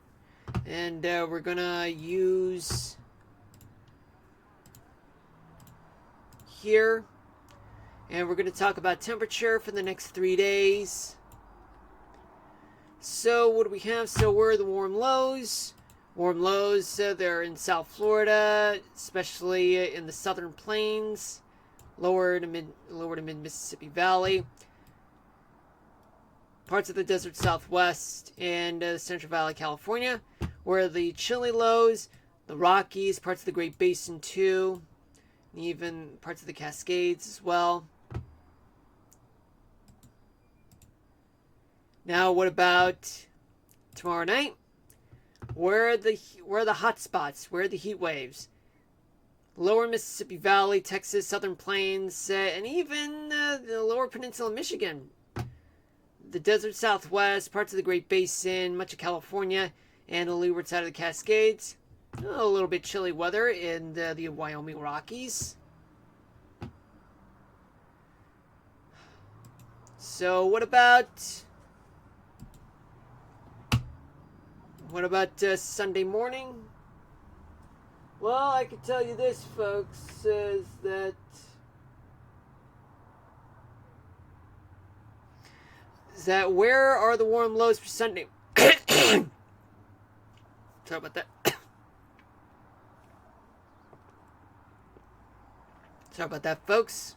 and we're gonna use here, and we're gonna talk about temperature for the next 3 days. So what do we have? So where are the warm lows? Warm lows, they're in South Florida, especially in the southern plains, lower to mid Mississippi Valley, parts of the desert Southwest, and Central Valley, California. Where the chilly lows, the Rockies, parts of the Great Basin too, and even parts of the Cascades as well. Now, what about tomorrow night? Where are the hot spots? Where are the heat waves? Lower Mississippi Valley, Texas, Southern Plains, and even the Lower Peninsula of Michigan. The desert Southwest, parts of the Great Basin, much of California, and the leeward side of the Cascades. A little bit chilly weather in the Wyoming Rockies. So what about Sunday morning? Well, I can tell you this, folks, is that where are the warm lows for Sunday? Sorry about that. Sorry about that, folks.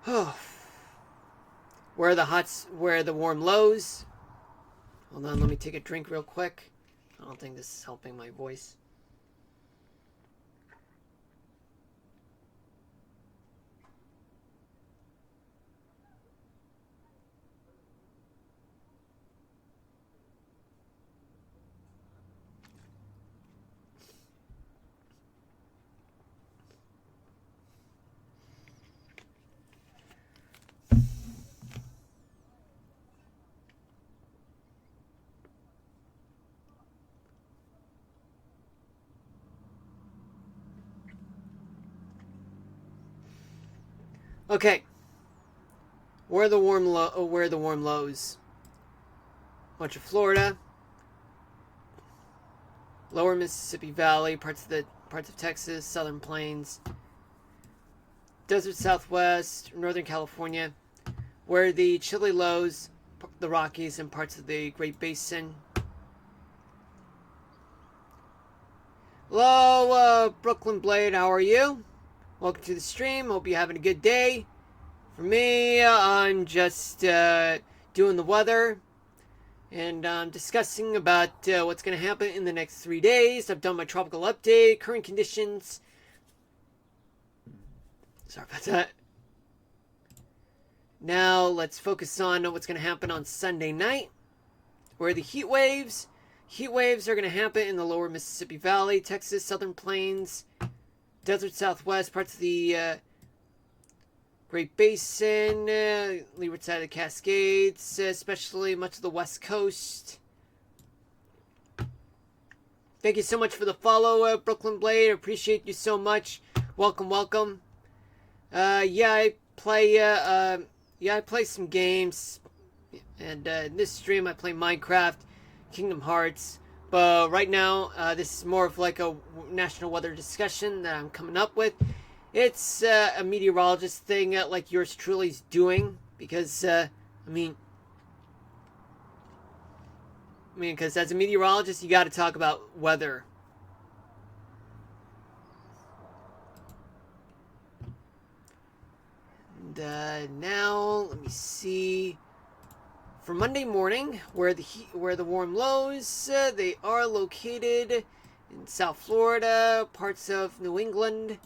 Where are the warm lows? Hold on, let me take a drink real quick. I don't think this is helping my voice. Okay. Where are the warm lows? Much of Florida, lower Mississippi Valley, parts of Texas, Southern Plains, desert Southwest, Northern California. Where are the chilly lows? The Rockies and parts of the Great Basin. Hello, Brooklyn Blade. How are you? Welcome to the stream. Hope you're having a good day. For me, I'm just doing the weather and discussing about what's going to happen in the next 3 days. I've done my tropical update, current conditions. Sorry about that. Now let's focus on what's going to happen on Sunday night. Where are the heat waves? Heat waves are going to happen in the lower Mississippi Valley, Texas, Southern Plains, desert Southwest, parts of the Great Basin, leeward side of the Cascades, especially much of the West Coast. Thank you so much for the follow, Brooklyn Blade. I appreciate you so much. Welcome, welcome. Yeah, I play yeah, I play some games, and in this stream I play Minecraft, Kingdom Hearts. But right now, this is more of like a national weather discussion that I'm coming up with. It's a meteorologist thing, like yours truly's doing, because because as a meteorologist, you got to talk about weather. And now, let me see. For Monday morning, where the warm lows, they are located in South Florida, parts of New England,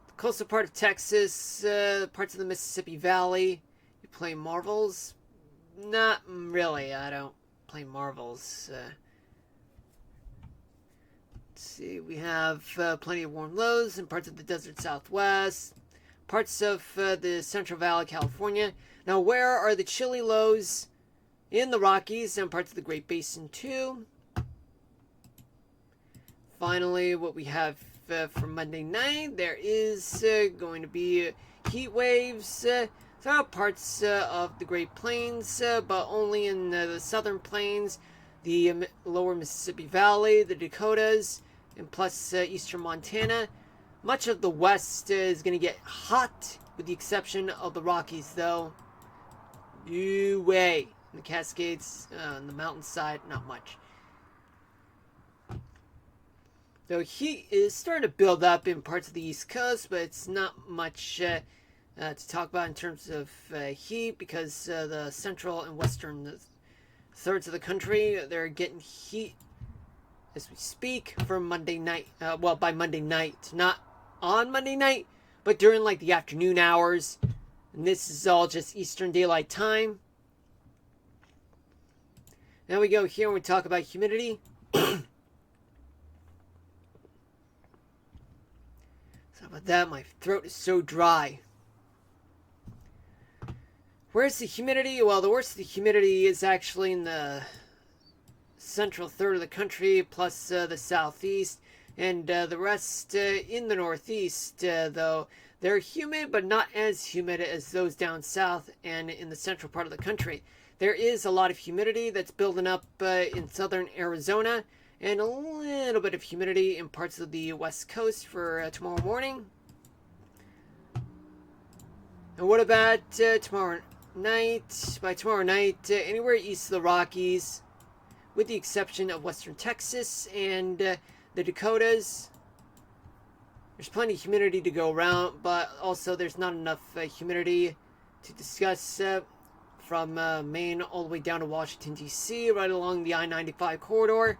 the coastal part of Texas, parts of the Mississippi Valley. You play Marvels? Not really. I don't play Marvels. Let's see. We have plenty of warm lows in parts of the desert Southwest, parts of the Central Valley, California. Now, where are the chilly lows? In the Rockies and parts of the Great Basin, too. Finally, what we have for Monday night, there is going to be heat waves throughout parts of the Great Plains, but only in the southern plains, the lower Mississippi Valley, the Dakotas, and plus eastern Montana. Much of the west is going to get hot, with the exception of the Rockies, though. Way in the Cascades, on the mountainside, not much. Though heat is starting to build up in parts of the East Coast, but it's not much to talk about in terms of heat, because the central and western thirds of the country, they're getting heat as we speak for Monday night. Well, by Monday night, not on Monday night, but during like the afternoon hours. And this is all just Eastern Daylight Time. Now we go here and we talk about humidity. So about that, my throat is so dry. Where's the humidity? Well, the worst of the humidity is actually in the central third of the country, plus the southeast, and the rest in the northeast, though they're humid, but not as humid as those down south and in the central part of the country. There is a lot of humidity that's building up in southern Arizona, and a little bit of humidity in parts of the west coast for tomorrow morning. And what about tomorrow night? By tomorrow night, anywhere east of the Rockies, with the exception of western Texas and the Dakotas, there's plenty of humidity to go around, but also there's not enough humidity to discuss from Maine all the way down to Washington, D.C., right along the I-95 corridor.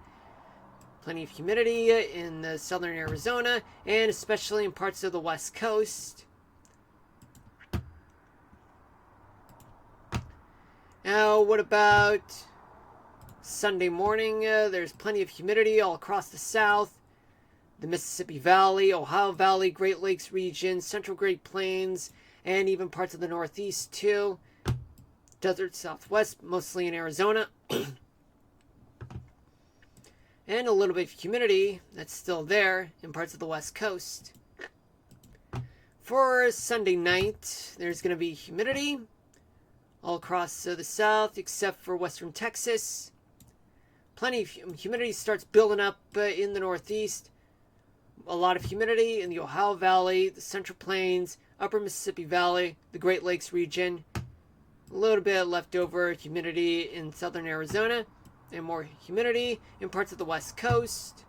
Plenty of humidity in southern Arizona, and especially in parts of the west coast. Now, what about Sunday morning? There's plenty of humidity all across the south. The Mississippi Valley, Ohio Valley, Great Lakes region, Central Great Plains, and even parts of the Northeast too. Desert Southwest, mostly in Arizona. And a little bit of humidity that's still there in parts of the West Coast. For Sunday night, there's going to be humidity all across the south, except for western Texas. Plenty of humidity starts building up in the Northeast. A lot of humidity in the Ohio Valley, the Central Plains, Upper Mississippi Valley, the Great Lakes region. A little bit leftover humidity in southern Arizona, and more humidity in parts of the West Coast.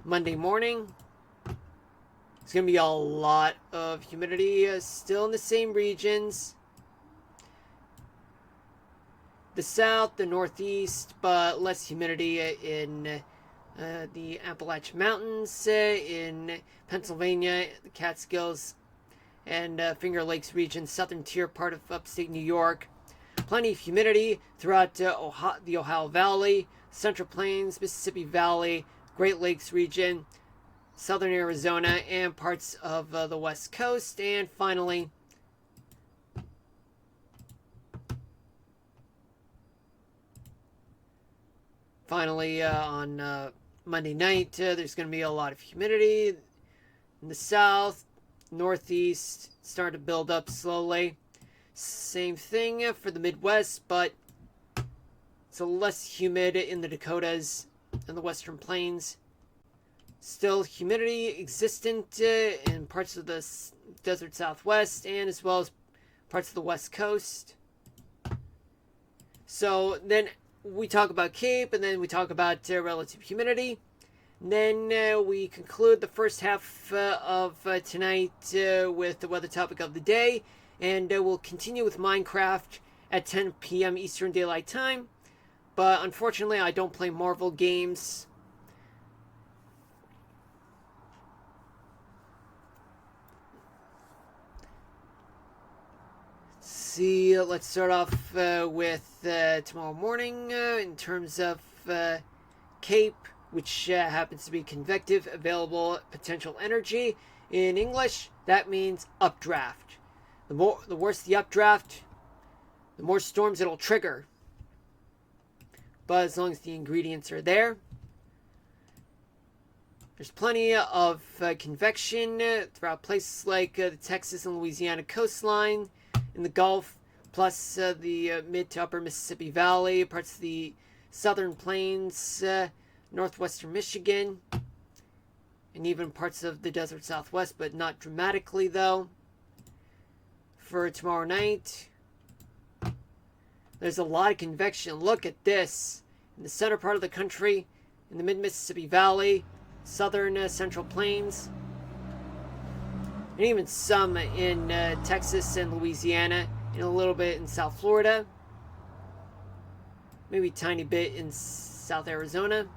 Monday morning, it's going to be a lot of humidity still in the same regions. The south, the northeast, but less humidity in the Appalachian Mountains, in Pennsylvania, the Catskills, and Finger Lakes region, southern tier part of upstate New York. Plenty of humidity throughout the Ohio Valley, Central Plains, Mississippi Valley, Great Lakes region, southern Arizona, and parts of the West Coast. And finally, on Monday night, there's going to be a lot of humidity in the south, Northeast starting to build up slowly. Same thing for the Midwest, but it's a less humid in the Dakotas and the Western Plains. Still humidity existent in parts of the desert Southwest and as well as parts of the West Coast. So then we talk about Cape, and then we talk about relative humidity. And then we conclude the first half of tonight with the weather topic of the day. And we'll continue with Minecraft at 10 p.m. Eastern Daylight Time. But unfortunately, I don't play Marvel games. See, let's start off with tomorrow morning in terms of Cape, which happens to be convective, available potential energy. In English, that means updraft. The worse the updraft, the more storms it'll trigger. But as long as the ingredients are there, there's plenty of convection throughout places like the Texas and Louisiana coastline, in the Gulf, plus the mid to upper Mississippi Valley, parts of the southern plains, northwestern Michigan, and even parts of the desert Southwest, but not dramatically though. For tomorrow night, there's a lot of convection. Look at this. In the center part of the country, in the mid-Mississippi Valley, southern central plains, and even some in Texas and Louisiana, and a little bit in South Florida, maybe a tiny bit in South Arizona.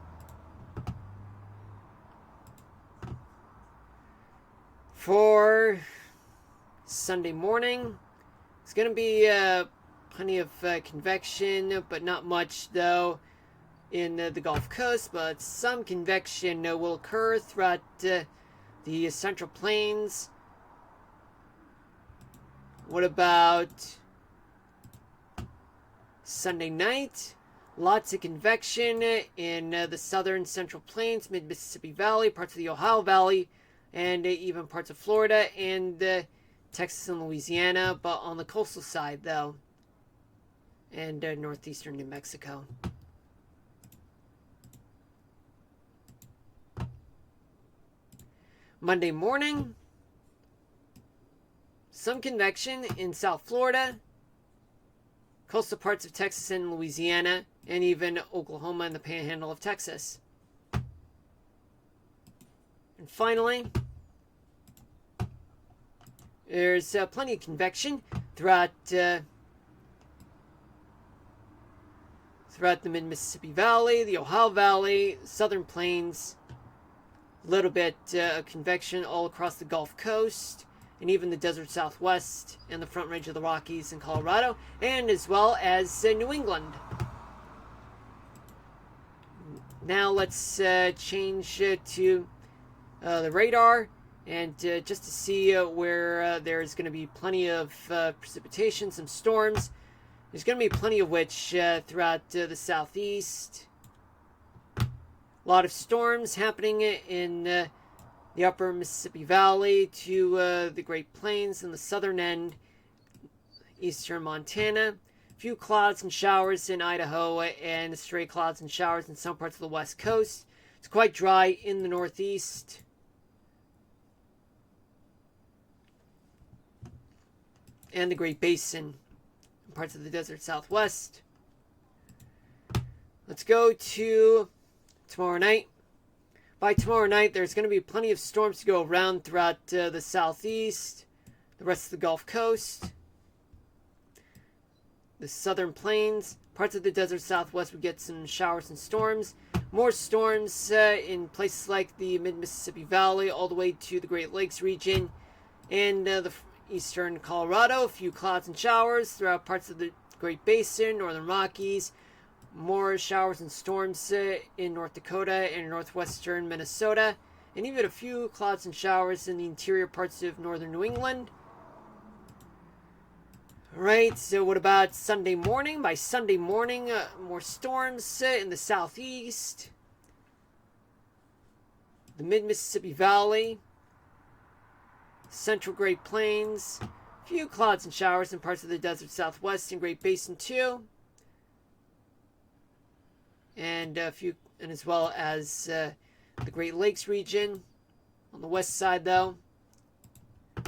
For Sunday morning, it's going to be plenty of convection, but not much though in the Gulf Coast, but some convection will occur throughout the Central Plains. What about Sunday night? Lots of convection in the southern Central Plains, mid-Mississippi Valley, parts of the Ohio Valley, and even parts of Florida and Texas and Louisiana, but on the coastal side though, and northeastern New Mexico. Monday morning, some convection in South Florida, coastal parts of Texas and Louisiana, and even Oklahoma and the panhandle of Texas. And finally, there's plenty of convection throughout the mid-Mississippi Valley, the Ohio Valley, southern plains, a little bit of convection all across the Gulf Coast, and even the desert Southwest and the Front Range of the Rockies in Colorado, and as well as New England. Now let's change to the radar, and just to see where there's going to be plenty of precipitation, some storms. There's going to be plenty of which throughout the southeast. A lot of storms happening in the upper Mississippi Valley to the Great Plains and the southern end, eastern Montana. A few clouds and showers in Idaho, and stray clouds and showers in some parts of the west coast. It's quite dry in the northeast. And the Great Basin, and parts of the desert Southwest. Let's go to tomorrow night. By tomorrow night, there's going to be plenty of storms to go around throughout the southeast, the rest of the Gulf Coast, the southern plains, parts of the desert Southwest. We get some showers and storms. More storms in places like the mid-Mississippi Valley, all the way to the Great Lakes region, and the eastern Colorado. A few clouds and showers throughout parts of the Great Basin, northern Rockies. More showers and storms in North Dakota and northwestern Minnesota, and even a few clouds and showers in the interior parts of northern New England. Alright, so what about Sunday morning? By Sunday morning, more storms in the southeast, the mid-Mississippi Valley, Central Great Plains, few clouds and showers in parts of the desert southwest and Great Basin too, and as well as the Great Lakes region. On the west side, though, for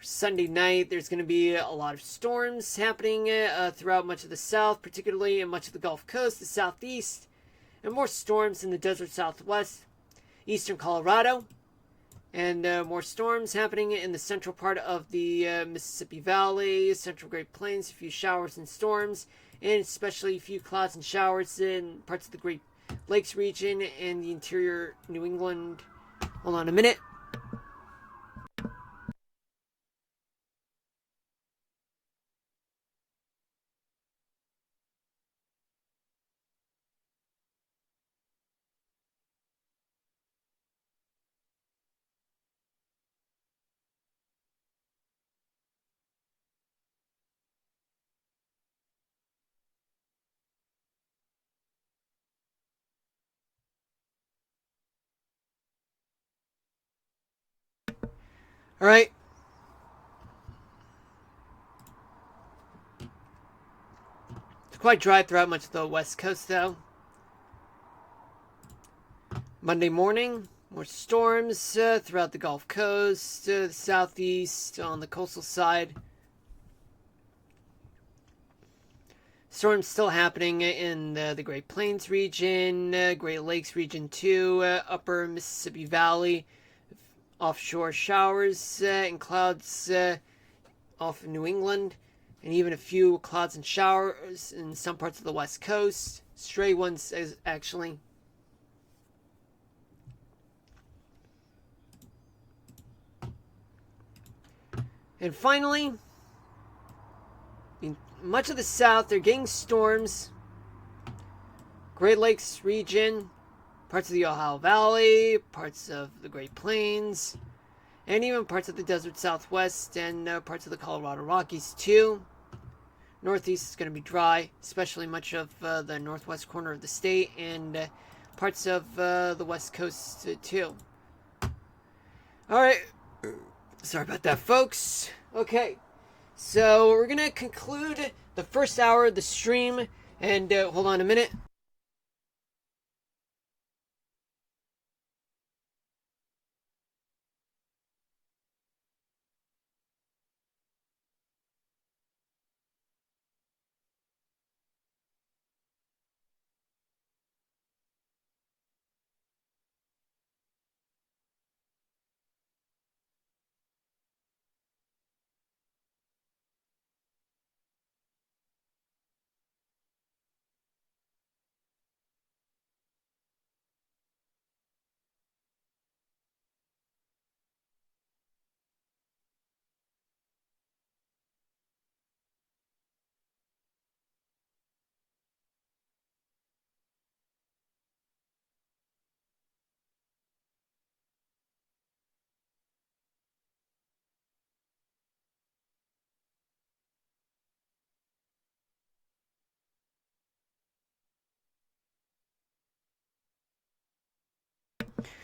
Sunday night, there's going to be a lot of storms happening throughout much of the south, particularly in much of the Gulf Coast, the southeast, and more storms in the desert southwest, eastern Colorado, and more storms happening in the central part of the Mississippi Valley, central Great Plains, a few showers and storms, and especially a few clouds and showers in parts of the Great Lakes region and the interior New England. Hold on a minute. All right. It's quite dry throughout much of the west coast, though. Monday morning, more storms throughout the Gulf Coast, the southeast, on the coastal side. Storms still happening in the Great Plains region, Great Lakes region too, upper Mississippi Valley, offshore showers and clouds off of New England, and even a few clouds and showers in some parts of the west coast. Stray ones, actually. And finally, in much of the south, they're getting storms. Great Lakes region, parts of the Ohio Valley, parts of the Great Plains, and even parts of the desert southwest and parts of the Colorado Rockies too. Northeast is going to be dry, especially much of the northwest corner of the state and parts of the west coast too. All right. Sorry about that, folks. Okay. So we're going to conclude the first hour of the stream. And hold on a minute.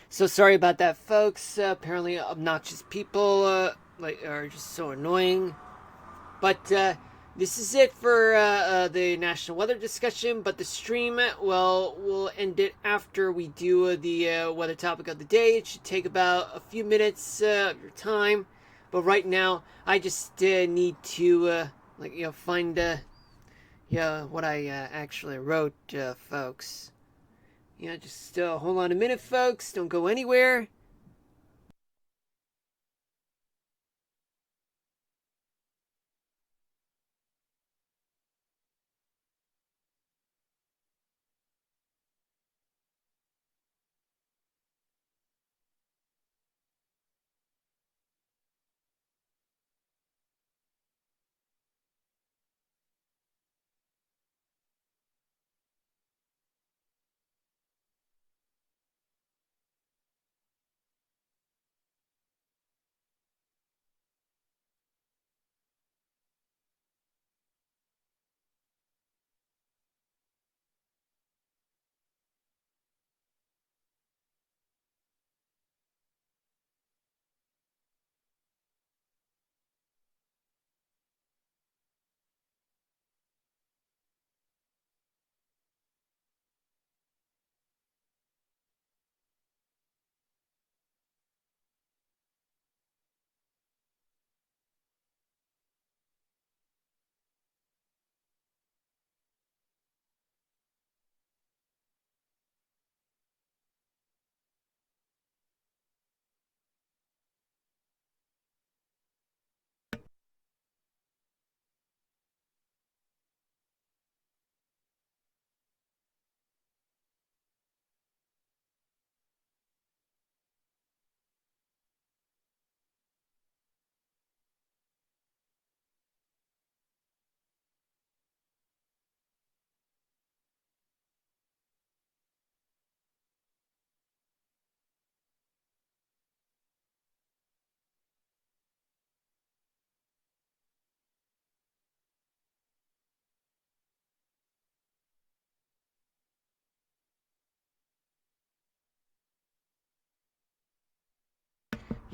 So sorry about that, folks. Apparently, obnoxious people are just so annoying. But this is it for the national weather discussion. But the stream, well, we'll end it after we do the weather topic of the day. It should take about a few minutes of your time. But right now, I just need to find what I actually wrote, folks. Just hold on a minute, folks. Don't go anywhere.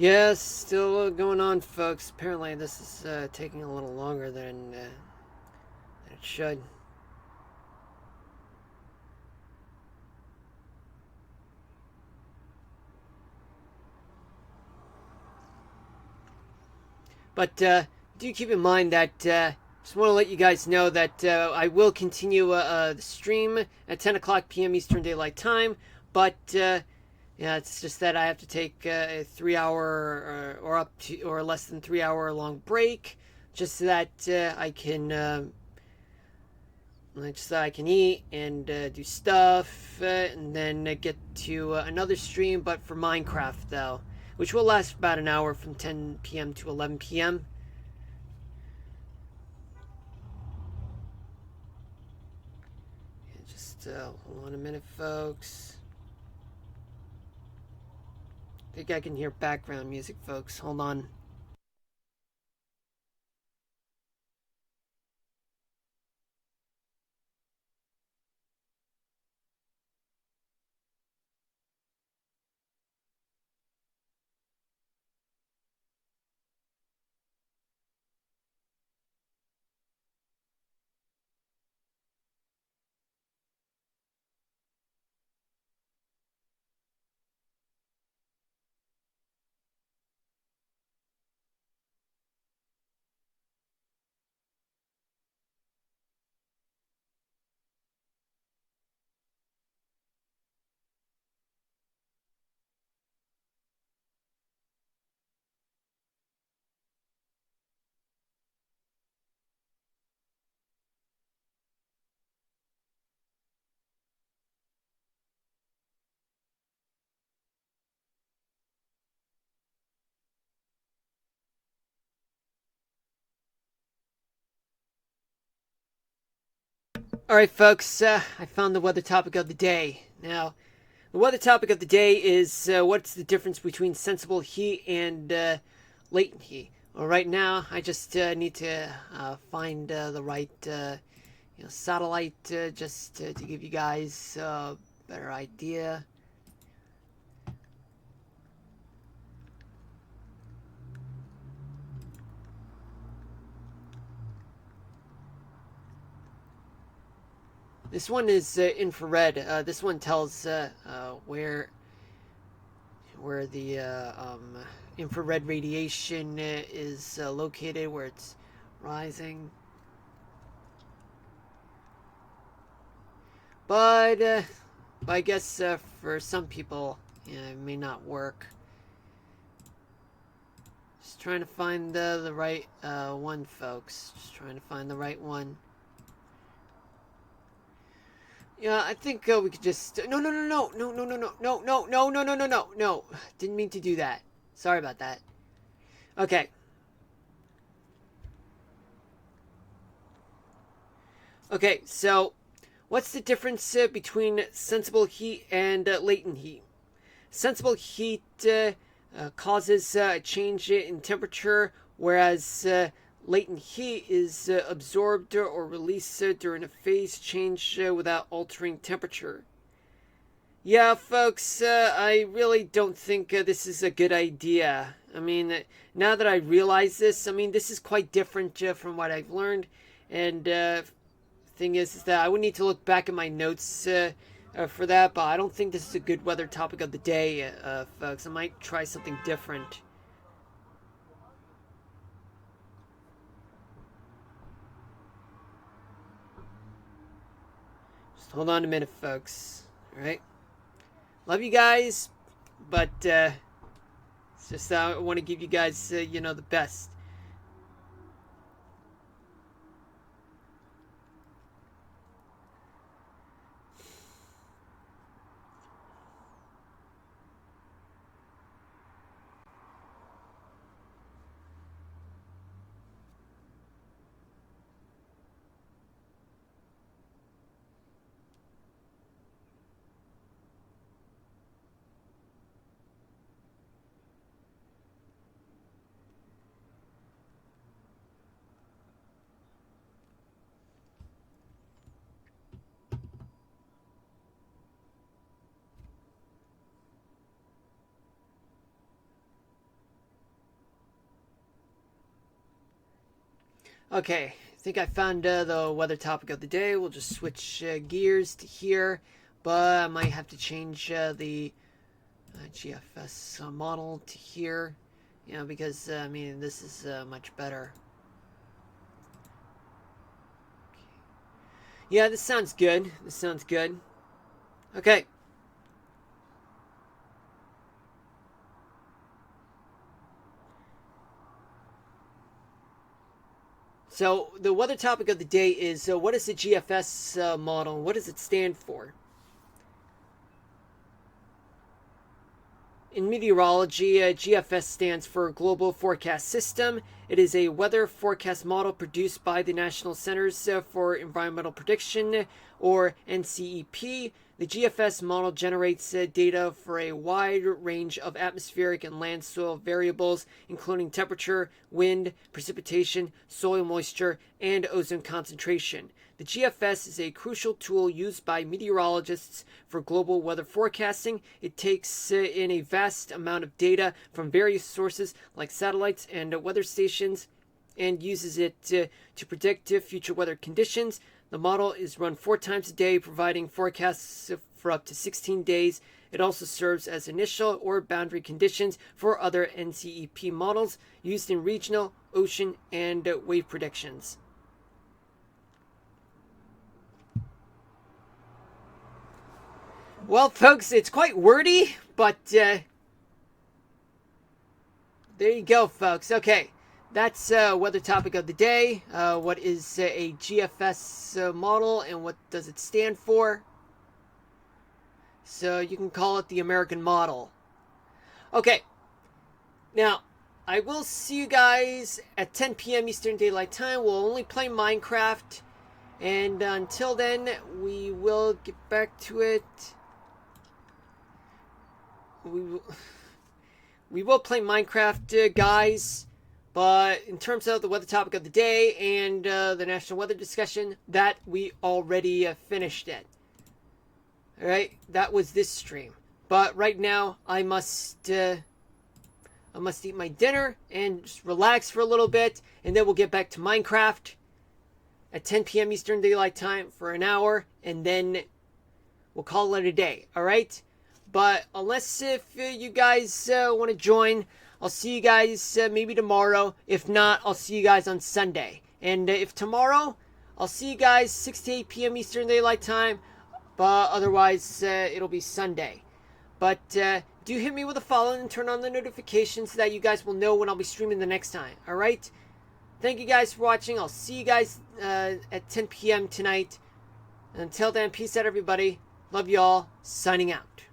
Yes, still going on, folks. Apparently, this is taking a little longer than it should. But do keep in mind that just want to let you guys know that I will continue the stream at 10 o'clock p.m. Eastern Daylight Time. But yeah, it's just that I have to take a 3 hour or up to or less than 3 hour long break, just so that I can. Just so I can eat and do stuff, and then get to another stream, but for Minecraft though, which will last about an hour from 10 p.m. to 11 p.m. Just hold on a minute, folks. I think I can hear background music, folks. Hold on. All right, folks. I found the weather topic of the day. Now, the weather topic of the day is what's the difference between sensible heat and latent heat. Well, right now, I just need to find the right satellite just to give you guys a better idea. This one is infrared. This one tells where the infrared radiation is located, where it's rising. But I guess for some people, it may not work. Just trying to find the right one, folks. Just trying to find the right one. Yeah, I think we could just no. Didn't mean to do that. Sorry about that. Okay. Okay, so what's the difference between sensible heat and latent heat? Sensible heat causes a change in temperature, whereas latent heat is absorbed or released during a phase change without altering temperature. Yeah, folks, I really don't think this is a good idea. I mean, now that I realize this, I mean, this is quite different from what I've learned. And thing is that I would need to look back at my notes for that, but I don't think this is a good weather topic of the day, folks. I might try something different. Just hold on a minute, folks. All right. Love you guys, but it's just I want to give you guys, the best. Okay, I think I found the weather topic of the day. We'll just switch gears to here, but I might have to change the GFS model to here, because I mean this is much better. Yeah, this sounds good. This sounds good. Okay. So the weather topic of the day is what is the GFS model? What does it stand for? In meteorology, GFS stands for Global Forecast System. It is a weather forecast model produced by the National Centers for Environmental Prediction, or NCEP. The GFS model generates data for a wide range of atmospheric and land soil variables, including temperature, wind, precipitation, soil moisture, and ozone concentration. The GFS is a crucial tool used by meteorologists for global weather forecasting. It takes in a vast amount of data from various sources like satellites and weather stations and uses it to predict future weather conditions. The model is run 4 times a day, providing forecasts for up to 16 days. It also serves as initial or boundary conditions for other NCEP models used in regional, ocean, and wave predictions. Well, folks, it's quite wordy, but there you go, folks. Okay, that's weather topic of the day. What is a GFS model and what does it stand for? So you can call it the American model. Okay, now I will see you guys at 10 p.m. Eastern Daylight Time. We'll only play Minecraft, and until then, we will get back to it. We will play Minecraft, guys, but in terms of the weather topic of the day and the national weather discussion, that we already finished it. Alright, that was this stream. But right now, I must eat my dinner and just relax for a little bit, and then we'll get back to Minecraft at 10 p.m. Eastern Daylight Time for an hour, and then we'll call it a day, alright? But unless if you guys want to join, I'll see you guys maybe tomorrow. If not, I'll see you guys on Sunday. And if tomorrow, I'll see you guys 6 to 8 p.m. Eastern Daylight Time. But otherwise, it'll be Sunday. But do hit me with a follow and turn on the notifications so that you guys will know when I'll be streaming the next time. Alright? Thank you guys for watching. I'll see you guys at 10 p.m. tonight. Until then, peace out, everybody. Love you all. Signing out.